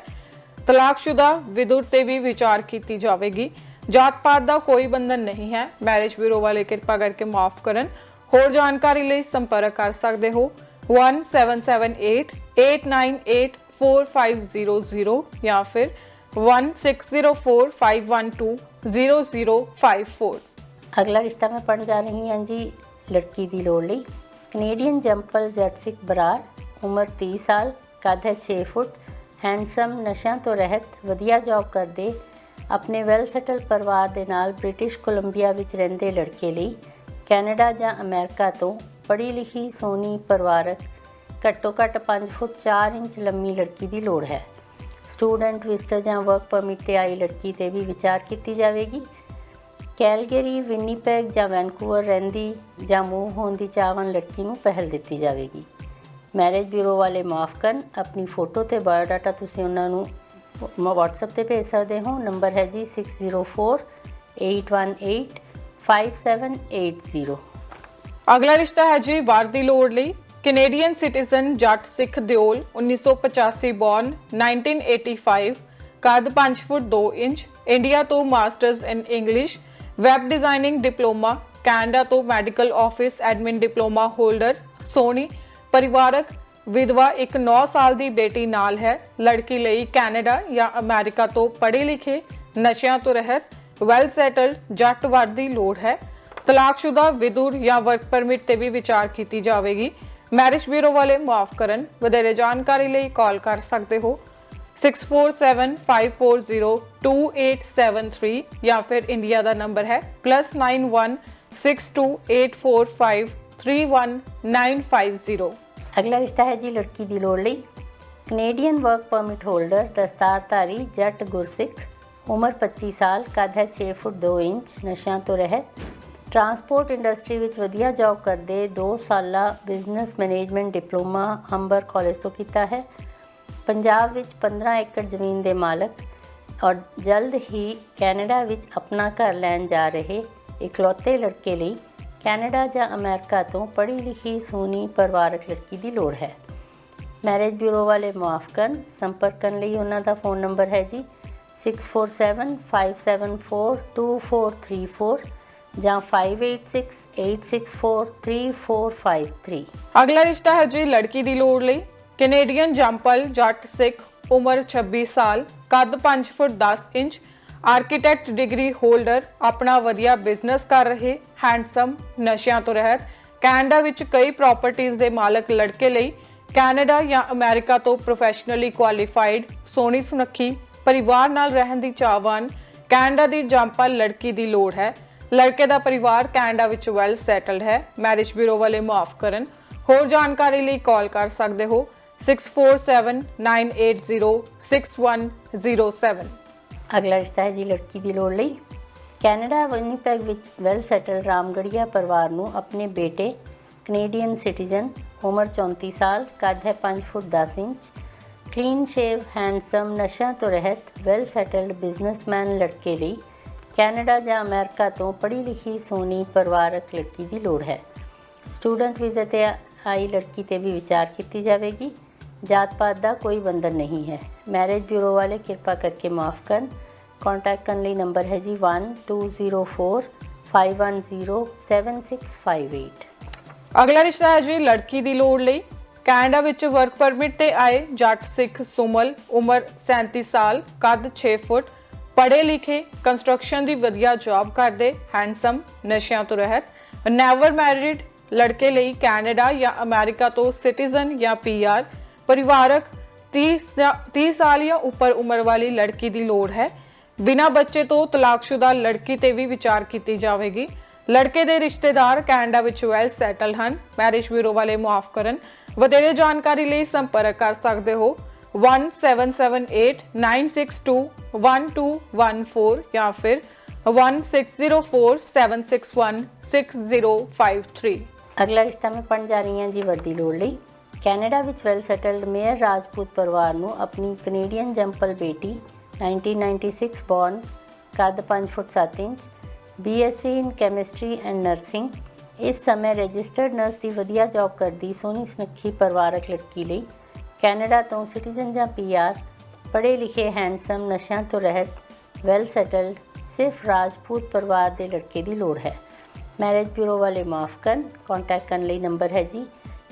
ਤਲਾਕਸ਼ੁਦਾ ਵਿਦੁਰ ਤੇ ਵੀ ਵਿਚਾਰ ਕੀਤੀ ਜਾਵੇਗੀ। ਜਾਤ ਪਾਤ ਦਾ ਕੋਈ ਬੰਧਨ ਨਹੀਂ ਹੈ। ਮੈਰਿਜ ਬਿਊਰੋ ਵਾਲੇ ਕਿਰਪਾ ਕਰਕੇ ਮਾਫ ਕਰਨ। ਹੋਰ ਜਾਣਕਾਰੀ ਲਈ ਸੰਪਰਕ ਕਰ ਸਕਦੇ ਹੋ 1778898450 ਜਾਂ ਫਿਰ 160451200054। अगला रिश्ता मैं पढ़ने जा रही हैं जी लड़की दी लोड़ लई। कनेडियन जंपल जट सिख बरार, उम्र 30 साल, कद है 6 फुट, हैंडसम, नशा तो रहत, वधिया जॉब करते, अपने वैल सैटल परिवार दे नाल ब्रिटिश कोलंबिया विच रहिंदे लड़के लई कैनेडा जां अमेरिका तो पढ़ी लिखी, सोहनी, परिवारक, घट्टो घट्ट 5 फुट 4 इंच लंबी लड़की दी लोड़ है। स्टूडेंट, विजिटर जां वर्क परमिट ते आई लड़की ते भी विचार की जाएगी। कैलगरी, विनीपैग ਜਾਂ ਵੈਨਕੂਵਰ ਰਹਿੰਦੀ ਜਾਂ ਮੂਵ ਹੋਣ ਦੀ ਚਾਹਵਾਨ ਲੜਕੀ ਨੂੰ ਪਹਿਲ ਦਿੱਤੀ ਜਾਵੇਗੀ। ਮੈਰਿਜ ਬਿਊਰੋ ਵਾਲੇ ਮਾਫ ਕਰਨ। ਆਪਣੀ ਫੋਟੋ ਤੇ ਬਾਇਓਡਾਟਾ ਤੁਸੀਂ ਉਹਨਾਂ ਨੂੰ WhatsApp ਤੇ ਭੇਜ ਸਕਦੇ ਹੋ। ਨੰਬਰ ਹੈ ਜੀ 6048185780। ਅਗਲਾ ਰਿਸ਼ਤਾ ਹੈ ਜੀ ਵਰ ਦੀ ਲੋੜ ਲਈ। ਕੈਨੇਡੀਅਨ ਸਿਟੀਜ਼ਨ ਜੱਟ ਸਿੱਖ ਦਿਓਲ, 1985 ਬੌਰਨ, 1985, ਕੱਦ 5 ਫੁੱਟ 2 ਇੰਚ, ਇੰਡੀਆ ਤੋਂ masters in English, web designing diploma, Canada ਤੋਂ medical office admin diploma holder, ਸੋਹਣੀ, ਪਰਿਵਾਰਕ, ਵਿਧਵਾ, ਇੱਕ 9 ਸਾਲ ਦੀ ਬੇਟੀ ਨਾਲ ਹੈ। ਲੜਕੀ ਲਈ ਕੈਨੇਡਾ ਜਾਂ ਅਮਰੀਕਾ ਤੋਂ ਪੜ੍ਹੇ ਲਿਖੇ, ਨਸ਼ਿਆਂ ਤੋਂ ਰਹਿਤ, ਵੈਲ ਸੈਟਲਡ ਜੱਟ ਵਰ ਦੀ ਲੋੜ ਹੈ। ਤਲਾਕਸ਼ੁਦਾ ਵਿਦੁਰ ਜਾਂ ਵਰਕ ਪਰਮਿਟ ਤੇ ਵੀ ਵਿਚਾਰ ਕੀਤੀ ਜਾਵੇਗੀ। ਮੈਰਿਜ ਬਿਊਰੋ ਵਾਲੇ ਮਾਫ ਕਰਨ। ਵਧੇਰੇ ਜਾਣਕਾਰੀ ਲਈ ਕਾਲ ਕਰ ਸਕਦੇ ਹੋ 6475402873 ਜਾਂ ਫਿਰ ਇੰਡੀਆ ਦਾ ਨੰਬਰ ਹੈ +916284531950। अगला रिश्ता है जी लड़की दी लोड़ लई। कनेडियन वर्क परमिट होल्डर, दस्तारधारी, जट गुरसिख, उम्र 25 साल, कद है 6 फुट 2 इंच, नशा तो रहत, ट्रांसपोर्ट इंडस्ट्री विच वधिया जॉब करते, 2 साला बिजनेस मैनेजमेंट डिप्लोमा हंबर कॉलेज तो किया है। पंजाब विच 15 एकड़ जमीन के मालक और जल्द ही कैनेडा विच अपना घर लैन जा रहे इकलौते लड़के लिए कैनेडा ਜਾਂ ਅਮਰੀਕਾ ਤੋਂ ਪੜ੍ਹੀ ਲਿਖੀ, ਸੋਹਣੀ, ਪਰਿਵਾਰਕ ਲੜਕੀ ਦੀ ਲੋੜ ਹੈ। ਮੈਰਿਜ ਬਿਊਰੋ ਵਾਲੇ ਮੁਆਫ ਕਰਨ। ਸੰਪਰਕ ਕਰਨ ਲਈ ਉਹਨਾਂ ਦਾ ਫੋਨ ਨੰਬਰ ਹੈ ਜੀ 6475742434 ਜਾਂ 5868643453। ਅਗਲਾ ਰਿਸ਼ਤਾ ਹੈ ਜੀ ਲੜਕੀ ਦੀ ਲੋੜ ਲਈ। ਕੈਨੇਡੀਅਨ ਜੰਪਲ ਜੱਟ ਸਿੱਖ, ਉਮਰ 26 ਸਾਲ, ਕੱਦ 5 foot 10 inch, architect degree holder, ਆਪਣਾ ਵਧੀਆ ਬਿਜ਼ਨਸ ਕਰ ਰਹੇ, ਹੈਂਡਸਮ, ਨਸ਼ਿਆਂ ਤੋਂ ਰਹਿਤ, ਕੈਨੇਡਾ ਵਿੱਚ ਕਈ ਪ੍ਰਾਪਰਟੀਆਂ ਦੇ ਮਾਲਕ ਲੜਕੇ ਲਈ ਕੈਨੇਡਾ ਜਾਂ ਅਮਰੀਕਾ ਤੋਂ ਪ੍ਰੋਫੈਸ਼ਨਲੀ ਕੁਆਲੀਫਾਈਡ, ਸੋਹਣੀ ਸੁਨੱਖੀ, ਪਰਿਵਾਰ ਨਾਲ ਰਹਿਣ ਦੀ ਚਾਹਵਾਨ, ਕੈਨੇਡਾ ਦੀ ਜੰਪਲ ਲੜਕੀ ਦੀ ਲੋੜ ਹੈ। ਲੜਕੇ ਦਾ ਪਰਿਵਾਰ ਕੈਨੇਡਾ ਵਿੱਚ ਵੈਲ ਸੈਟਲਡ ਹੈ। ਮੈਰਿਜ ਬਿਊਰੋ ਵਾਲੇ ਮੁਆਫ ਕਰਨ। ਹੋਰ ਜਾਣਕਾਰੀ ਲਈ ਕਾਲ ਕਰ ਸਕਦੇ ਹੋ 6479806107। ਅਗਲਾ ਰਿਸ਼ਤਾ ਹੈ ਜੀ ਲੜਕੀ ਦੀ ਲੋੜ ਲਈ। ਕੈਨੇਡਾ ਵਿਨੀਪੈਗ ਵਿੱਚ ਵੈਲ ਸੈਟਲ ਰਾਮਗੜੀਆ ਪਰਿਵਾਰ ਨੂੰ ਆਪਣੇ ਬੇਟੇ ਕੈਨੇਡੀਅਨ ਸਿਟੀਜ਼ਨ, ਉਮਰ 34 ਸਾਲ, ਕੱਦ ਹੈ 5 foot 10 inch, clean shave, handsome, ਨਸ਼ਿਆਂ ਤੋਂ ਰਹਿਤ, ਵੈਲ ਸੈਟਲਡ ਬਿਜ਼ਨਸਮੈਨ ਲੜਕੇ ਲਈ ਕੈਨੇਡਾ ਜਾਂ ਅਮਰੀਕਾ ਤੋਂ ਪੜ੍ਹੀ ਲਿਖੀ ਸੋਹਣੀ ਪਰਿਵਾਰਕ ਲੜਕੀ ਦੀ ਲੋੜ ਹੈ। ਸਟੂਡੈਂਟ ਵੀਜ਼ੇ ਤੇ ਆਈ ਲੜਕੀ ਤੇ ਵੀ ਵਿਚਾਰ ਕੀਤੀ ਜਾਵੇਗੀ। ਜਾਤ ਪਾਤ ਦਾ ਕੋਈ ਬੰਧਨ ਨਹੀਂ ਹੈ। ਮੈਰਿਜ ਬਿਊਰੋ ਵਾਲੇ ਕਿਰਪਾ ਕਰਕੇ ਮਾਫ ਕਰਨ। कॉन्टैक्ट करने लिए नंबर है जी 1204-510-7658। ਅਗਲਾ ਰਿਸ਼ਤਾ ਹੈ ਜੀ ਲੜਕੀ ਦੀ ਲੋੜ ਲਈ। ਕੈਨੇਡਾ ਵਿੱਚ ਵਰਕ ਪਰਮਿਟ ਤੇ ਆਏ ਜੱਟ ਸਿੱਖ ਸੁਮਲ, ਉਮਰ 37 ਸਾਲ, ਕੱਦ 6 ਫੁੱਟ, ਪੜ੍ਹੇ ਲਿਖੇ, ਕੰਸਟਰਕਸ਼ਨ ਦੀ ਵਧੀਆ ਜੌਬ ਕਰਦੇ, ਹੈਂਡਸਮ, ਨਸ਼ਿਆਂ ਤੋਂ ਰਹਿਤ, ਨੈਵਰ ਮੈਰਿਡ ਲੜਕੇ ਲਈ ਕੈਨੇਡਾ ਜਾਂ ਅਮਰੀਕਾ ਤੋਂ ਸਿਟੀਜ਼ਨ ਜਾਂ ਪੀਆਰ, ਪਰਿਵਾਰਕ 30 ਸਾਲ ਜਾਂ ਉੱਪਰ ਉਮਰ ਵਾਲੀ ਲੜਕੀ ਦੀ ਲੋੜ ਹੈ। ਬਿਨਾਂ ਬੱਚੇ ਤੋਂ ਤਲਾਕਸ਼ੁਦਾ ਲੜਕੀ ਤੇ ਵੀ ਵਿਚਾਰ ਕੀਤੀ ਜਾਵੇਗੀ। ਲੜਕੇ ਦੇ ਰਿਸ਼ਤੇਦਾਰ ਕੈਨੇਡਾ ਵਿੱਚ ਵੈਲ ਸੈਟਲ ਹਨ। ਮੈਰਿਜ ਬਿਊਰੋ ਵਾਲੇ ਮੁਆਫ ਕਰਨ। ਵਧੇਰੇ ਜਾਣਕਾਰੀ ਲਈ ਸੰਪਰਕ ਕਰ ਸਕਦੇ ਹੋ 1778-962-1214 ਜਾਂ ਫਿਰ 1604-761-6053। ਅਗਲਾ ਰਿਸ਼ਤਾ ਮੈਂ ਪੜ੍ਹਨ ਜਾ ਰਹੀ ਹਾਂ ਜੀ ਵਰਦੀ ਲੋੜ ਲਈ। ਕੈਨੇਡਾ ਵਿੱਚ ਵੈਲ ਸੈਟਲਡ ਮੇਅਰ ਰਾਜਪੂਤ ਪਰਿਵਾਰ ਨੂੰ ਆਪਣੀ ਕੈਨੇਡੀਅਨ ਜੰਪਲ ਬੇਟੀ 1996 ਬੋਰਨ, ਕੱਦ 5 ਫੁੱਟ 7 inch, BSc in chemistry and nursing, ਇਸ ਸਮੇਂ ਰਜਿਸਟਰਡ ਨਰਸ ਦੀ ਵਧੀਆ ਜੌਬ ਕਰਦੀ ਸੋਹਣੀ ਸੁਨੱਖੀ ਪਰਿਵਾਰਕ ਲੜਕੀ ਲਈ ਕੈਨੇਡਾ ਤੋਂ ਸਿਟੀਜ਼ਨ ਜਾਂ PR, ਪੜ੍ਹੇ ਲਿਖੇ, ਹੈਂਡਸਮ, ਨਸ਼ਿਆਂ ਤੋਂ ਰਹਿਤ, ਵੈਲ ਸੈਟਲਡ ਸਿਰਫ ਰਾਜਪੂਤ ਪਰਿਵਾਰ ਦੇ ਲੜਕੇ ਦੀ ਲੋੜ ਹੈ। ਮੈਰਿਜ ਬਿਊਰੋ ਵਾਲੇ ਮਾਫ ਕਰਨ। ਕॉन्टैक्ट ਕਰਨ ਲਈ ਨੰਬਰ ਹੈ ਜੀ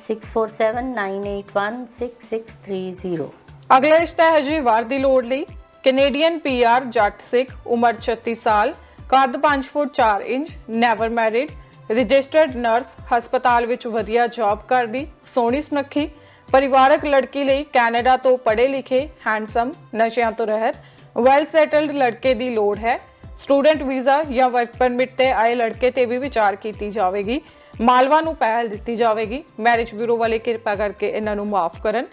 6479816630। ਅਗਲਾ ਰਿਸ਼ਤਾ ਹੈ ਜੀ ਵਾਰ ਦੀ ਲੋੜ ਲਈ। ਕੈਨੇਡੀਅਨ PR ਜੱਟ ਸਿੱਖ, ਉਮਰ 36 ਸਾਲ, ਕੱਦ 5 ਫੁੱਟ 4 inch, never married, registered nurse, ਹਸਪਤਾਲ ਵਿੱਚ ਵਧੀਆ ਜੌਬ ਕਰਦੀ, ਸੋਹਣੀ ਸੁਨੱਖੀ ਪਰਿਵਾਰਕ ਲੜਕੀ ਲਈ ਕੈਨੇਡਾ ਤੋਂ ਪੜ੍ਹੇ ਲਿਖੇ, ਹੈਂਡਸਮ, ਨਸ਼ਿਆਂ ਤੋਂ ਰਹਿਤ, ਵੈਲ ਸੈਟਲਡ ਲੜਕੇ ਦੀ ਲੋੜ ਹੈ। ਸਟੂਡੈਂਟ ਵੀਜ਼ਾ ਜਾਂ ਵਰਕ ਪਰਮਿਟ ਤੇ ਆਏ ਲੜਕੇ ਤੇ ਵੀ ਵਿਚਾਰ ਕੀਤੀ ਜਾਵੇਗੀ। ਮਾਲਵਾ ਨੂੰ ਪਹਿਲ ਦਿੱਤੀ ਜਾਵੇਗੀ। ਮੈਰਿਜ ਬਿਊਰੋ ਵਾਲੇ ਕਿਰਪਾ ਕਰਕੇ ਇਹਨਾਂ ਨੂੰ ਮਾਫ ਕਰਨ।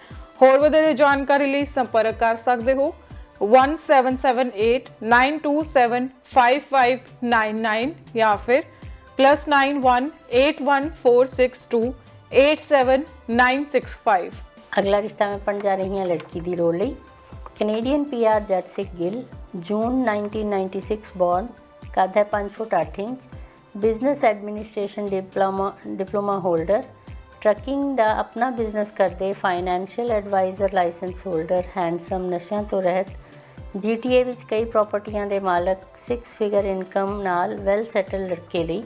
ਹੋਰ ਵਧੇਰੇ ਜਾਣਕਾਰੀ ਲਈ ਸੰਪਰਕ ਕਰ ਸਕਦੇ ਹੋ 1778-927-5599 ਜਾਂ ਫਿਰ +91-8146287965। ਅਗਲਾ ਰਿਸ਼ਤਾ ਮੈਂ ਪੜ੍ਹਨ ਜਾ ਰਹੀ ਹਾਂ ਲੜਕੀ ਦੀ ਲੋੜ ਲਈ। ਕੈਨੇਡੀਅਨ PR ਜੱਟ ਸਿੱਖ ਗਿੱਲ, ਜੂਨ 1996 ਬੋਰਨ, ਕੱਦ ਹੈ 5 foot 8 inch, business administration diploma holder, trucking ਦਾ ਆਪਣਾ ਬਿਜ਼ਨਸ ਕਰਦੇ, financial advisor licence holder, handsome, ਨਸ਼ਿਆਂ ਤੋਂ ਰਹਿਤ, GTA ਵਿੱਚ ਕਈ ਪ੍ਰਾਪਰਟੀਆਂ ਦੇ ਮਾਲਕ, 6 ਫਿਗਰ ਇਨਕਮ ਨਾਲ ਵੈਲ ਸੈਟਲ ਲੜਕੇ ਲਈ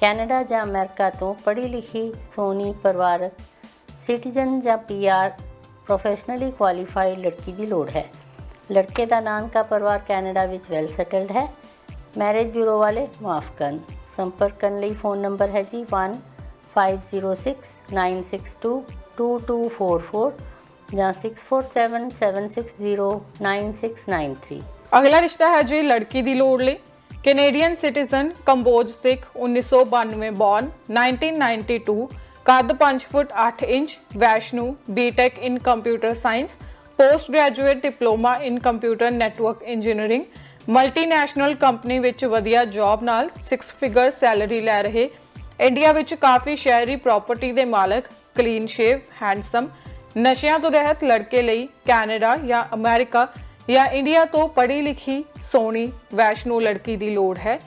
ਕੈਨੇਡਾ ਜਾਂ ਅਮਰੀਕਾ ਤੋਂ ਪੜ੍ਹੀ ਲਿਖੀ ਸੋਹਣੀ ਪਰਿਵਾਰਕ ਸਿਟੀਜ਼ਨ ਜਾਂ PR, ਪ੍ਰੋਫੈਸ਼ਨਲੀ ਕੁਆਲੀਫਾਈਡ ਲੜਕੀ ਦੀ ਲੋੜ ਹੈ। ਲੜਕੇ ਦਾ ਨਾਨਕਾ ਪਰਿਵਾਰ ਕੈਨੇਡਾ ਵਿੱਚ ਵੈਲ ਸੈਟਲਡ ਹੈ। ਮੈਰਿਜ ਬਿਊਰੋ ਵਾਲੇ ਮਾਫ ਕਰਨ। ਸੰਪਰਕ ਕਰਨ ਲਈ ਫੋਨ ਨੰਬਰ ਹੈ ਜੀ 1506-962-2244 ਜਾਂ 6477609693। ਅਗਲਾ ਰਿਸ਼ਤਾ ਹੈ ਜੀ ਲੜਕੀ ਦੀ ਲੋੜ ਲਈ। ਕੈਨੇਡੀਅਨ ਸਿਟੀਜ਼ਨ, ਕੰਬੋਜ ਸਿੱਖ, 1992 ਬੋਰਨ, 1992, ਕੱਦ 5 foot 8 inch, Vaishno, BTech in computer science, post graduate diploma in computer network engineering, multinational company ਵਿੱਚ ਵਧੀਆ ਜੌਬ ਨਾਲ 6 ਫਿਗਰ ਸੈਲਰੀ ਲੈ ਰਹੇ, ਇੰਡੀਆ ਵਿੱਚ ਕਾਫੀ ਸ਼ਹਿਰੀ ਪ੍ਰਾਪਰਟੀ ਦੇ ਮਾਲਕ, ਕਲੀਨ ਸ਼ੇਵ, ਹੈਂਡਸਮ, ਨਸ਼ਿਆਂ ਤੋਂ ਰਹਿਤ ਲੜਕੇ ਲਈ ਕੈਨੇਡਾ ਜਾਂ ਅਮਰੀਕਾ ਜਾਂ ਇੰਡੀਆ ਤੋਂ ਪੜ੍ਹੀ ਲਿਖੀ ਸੋਹਣੀ ਵੈਸ਼ਨੂ ਲੜਕੀ ਦੀ ਲੋੜ ਹੈ।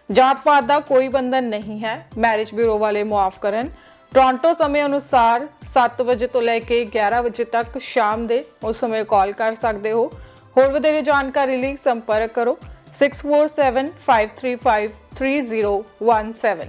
ਜਾਤ ਪਾਤ ਦਾ ਕੋਈ ਬੰਧਨ ਨਹੀਂ ਹੈ। ਮੈਰਿਜ ਬਿਊਰੋ ਵਾਲੇ ਮੁਆਫ ਕਰਨ। ਟੋਰਾਂਟੋ ਸਮੇਂ ਅਨੁਸਾਰ 7 ਵਜੇ ਤੋਂ ਲੈ ਕੇ 11 ਵਜੇ ਤੱਕ ਸ਼ਾਮ ਦੇ ਉਸ ਸਮੇਂ ਕਾਲ ਕਰ ਸਕਦੇ ਹੋ। ਹੋਰ ਵਧੇਰੇ ਜਾਣਕਾਰੀ ਲਈ ਸੰਪਰਕ ਕਰੋ 6475353017।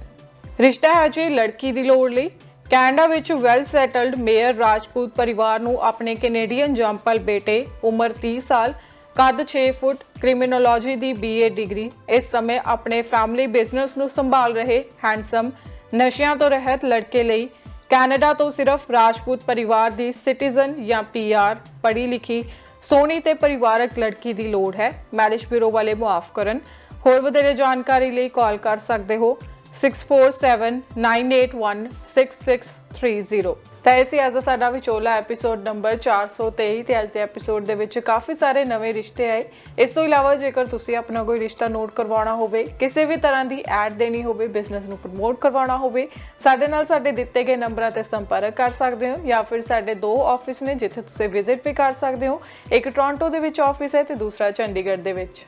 ਰਿਸ਼ਤਾ ਹੈ ਜੀ ਲੜਕੀ ਦੀ ਲੋੜ ਲਈ। ਕੈਨੇਡਾ ਵਿੱਚ ਵੈਲ ਸੈਟਲਡ ਮੇਅਰ ਰਾਜਪੂਤ ਪਰਿਵਾਰ ਨੂੰ ਆਪਣੇ ਕੈਨੇਡੀਅਨ ਜੰਪਲ ਬੇਟੇ, ਉਮਰ 30 ਸਾਲ, ਕੱਦ 6 ਫੁੱਟ, ਕ੍ਰਿਮੀਨੋਲੋਜੀ ਦੀ BA ਡਿਗਰੀ, ਇਸ ਸਮੇਂ ਆਪਣੇ ਫੈਮਿਲੀ ਬਿਜ਼ਨਸ ਨੂੰ ਸੰਭਾਲ ਰਹੇ ਹੈਂਡਸਮ, ਨਸ਼ਿਆਂ ਤੋਂ ਰਹਿਤ ਲੜਕੇ ਲਈ ਕੈਨੇਡਾ ਤੋਂ ਸਿਰਫ ਰਾਜਪੂਤ ਪਰਿਵਾਰ ਦੀ ਸਿਟੀਜ਼ਨ ਜਾਂ PR, ਪੜ੍ਹੀ ਲਿਖੀ ਸੋਹਣੀ ਤੇ ਪਰਿਵਾਰਕ ਲੜਕੀ ਦੀ ਲੋੜ ਹੈ। ਮੈਰਿਜ ਬਿਊਰੋ ਵਾਲੇ ਮੁਆਫ ਕਰਨ। ਹੋਰ ਵਧੇਰੇ ਜਾਣਕਾਰੀ ਲਈ ਕਾਲ ਕਰ ਸਕਦੇ ਹੋ 6479816630। ਤਾਂ ਇਹ ਸੀ ਅੱਜ ਦਾ ਸਾਡਾ ਵਿਚੋਲਾ ਐਪੀਸੋਡ ਨੰਬਰ 423 ਤੇ ਅੱਜ ਦੇ ਐਪੀਸੋਡ ਦੇ ਵਿੱਚ ਕਾਫੀ ਸਾਰੇ ਨਵੇਂ ਰਿਸ਼ਤੇ ਆਏ। ਇਸ ਤੋਂ ਇਲਾਵਾ ਜੇਕਰ ਤੁਸੀਂ ਆਪਣਾ ਕੋਈ ਰਿਸ਼ਤਾ ਨੋਟ ਕਰਵਾਉਣਾ ਹੋਵੇ, ਕਿਸੇ ਵੀ ਤਰ੍ਹਾਂ ਦੀ ਐਡ ਦੇਣੀ ਹੋਵੇ, ਬਿਜ਼ਨਸ ਨੂੰ ਪ੍ਰਮੋਟ ਕਰਵਾਉਣਾ ਹੋਵੇ, ਸਾਡੇ ਨਾਲ ਸਾਡੇ ਦਿੱਤੇ ਗਏ ਨੰਬਰਾਂ ਤੇ ਸੰਪਰਕ ਕਰ ਸਕਦੇ ਹੋ ਜਾਂ ਫਿਰ ਸਾਡੇ 2 ਆਫਿਸ ਨੇ ਜਿੱਥੇ ਤੁਸੀਂ ਵਿਜ਼ਿਟ ਵੀ ਕਰ ਸਕਦੇ ਹੋ। ਇੱਕ ਟੋਰਾਂਟੋ ਦੇ ਵਿੱਚ ਆਫਿਸ ਹੈ ਤੇ ਦੂਸਰਾ ਚੰਡੀਗੜ੍ਹ ਦੇ ਵਿੱਚ।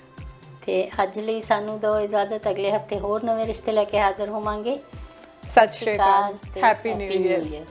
ਤੇ ਅੱਜ ਲਈ ਸਾਨੂੰ ਦਿਓ ਇਜਾਜ਼ਤ, ਅਗਲੇ ਹਫਤੇ ਹੋਰ ਨਵੇਂ ਰਿਸ਼ਤੇ ਲੈ ਕੇ ਹਾਜ਼ਰ ਹੋਵਾਂਗੇ। ਸਤਿ ਸ਼੍ਰੀ ਅਕਾਲ, ਹੈਪੀ ਨਿਊ ਈਅਰ।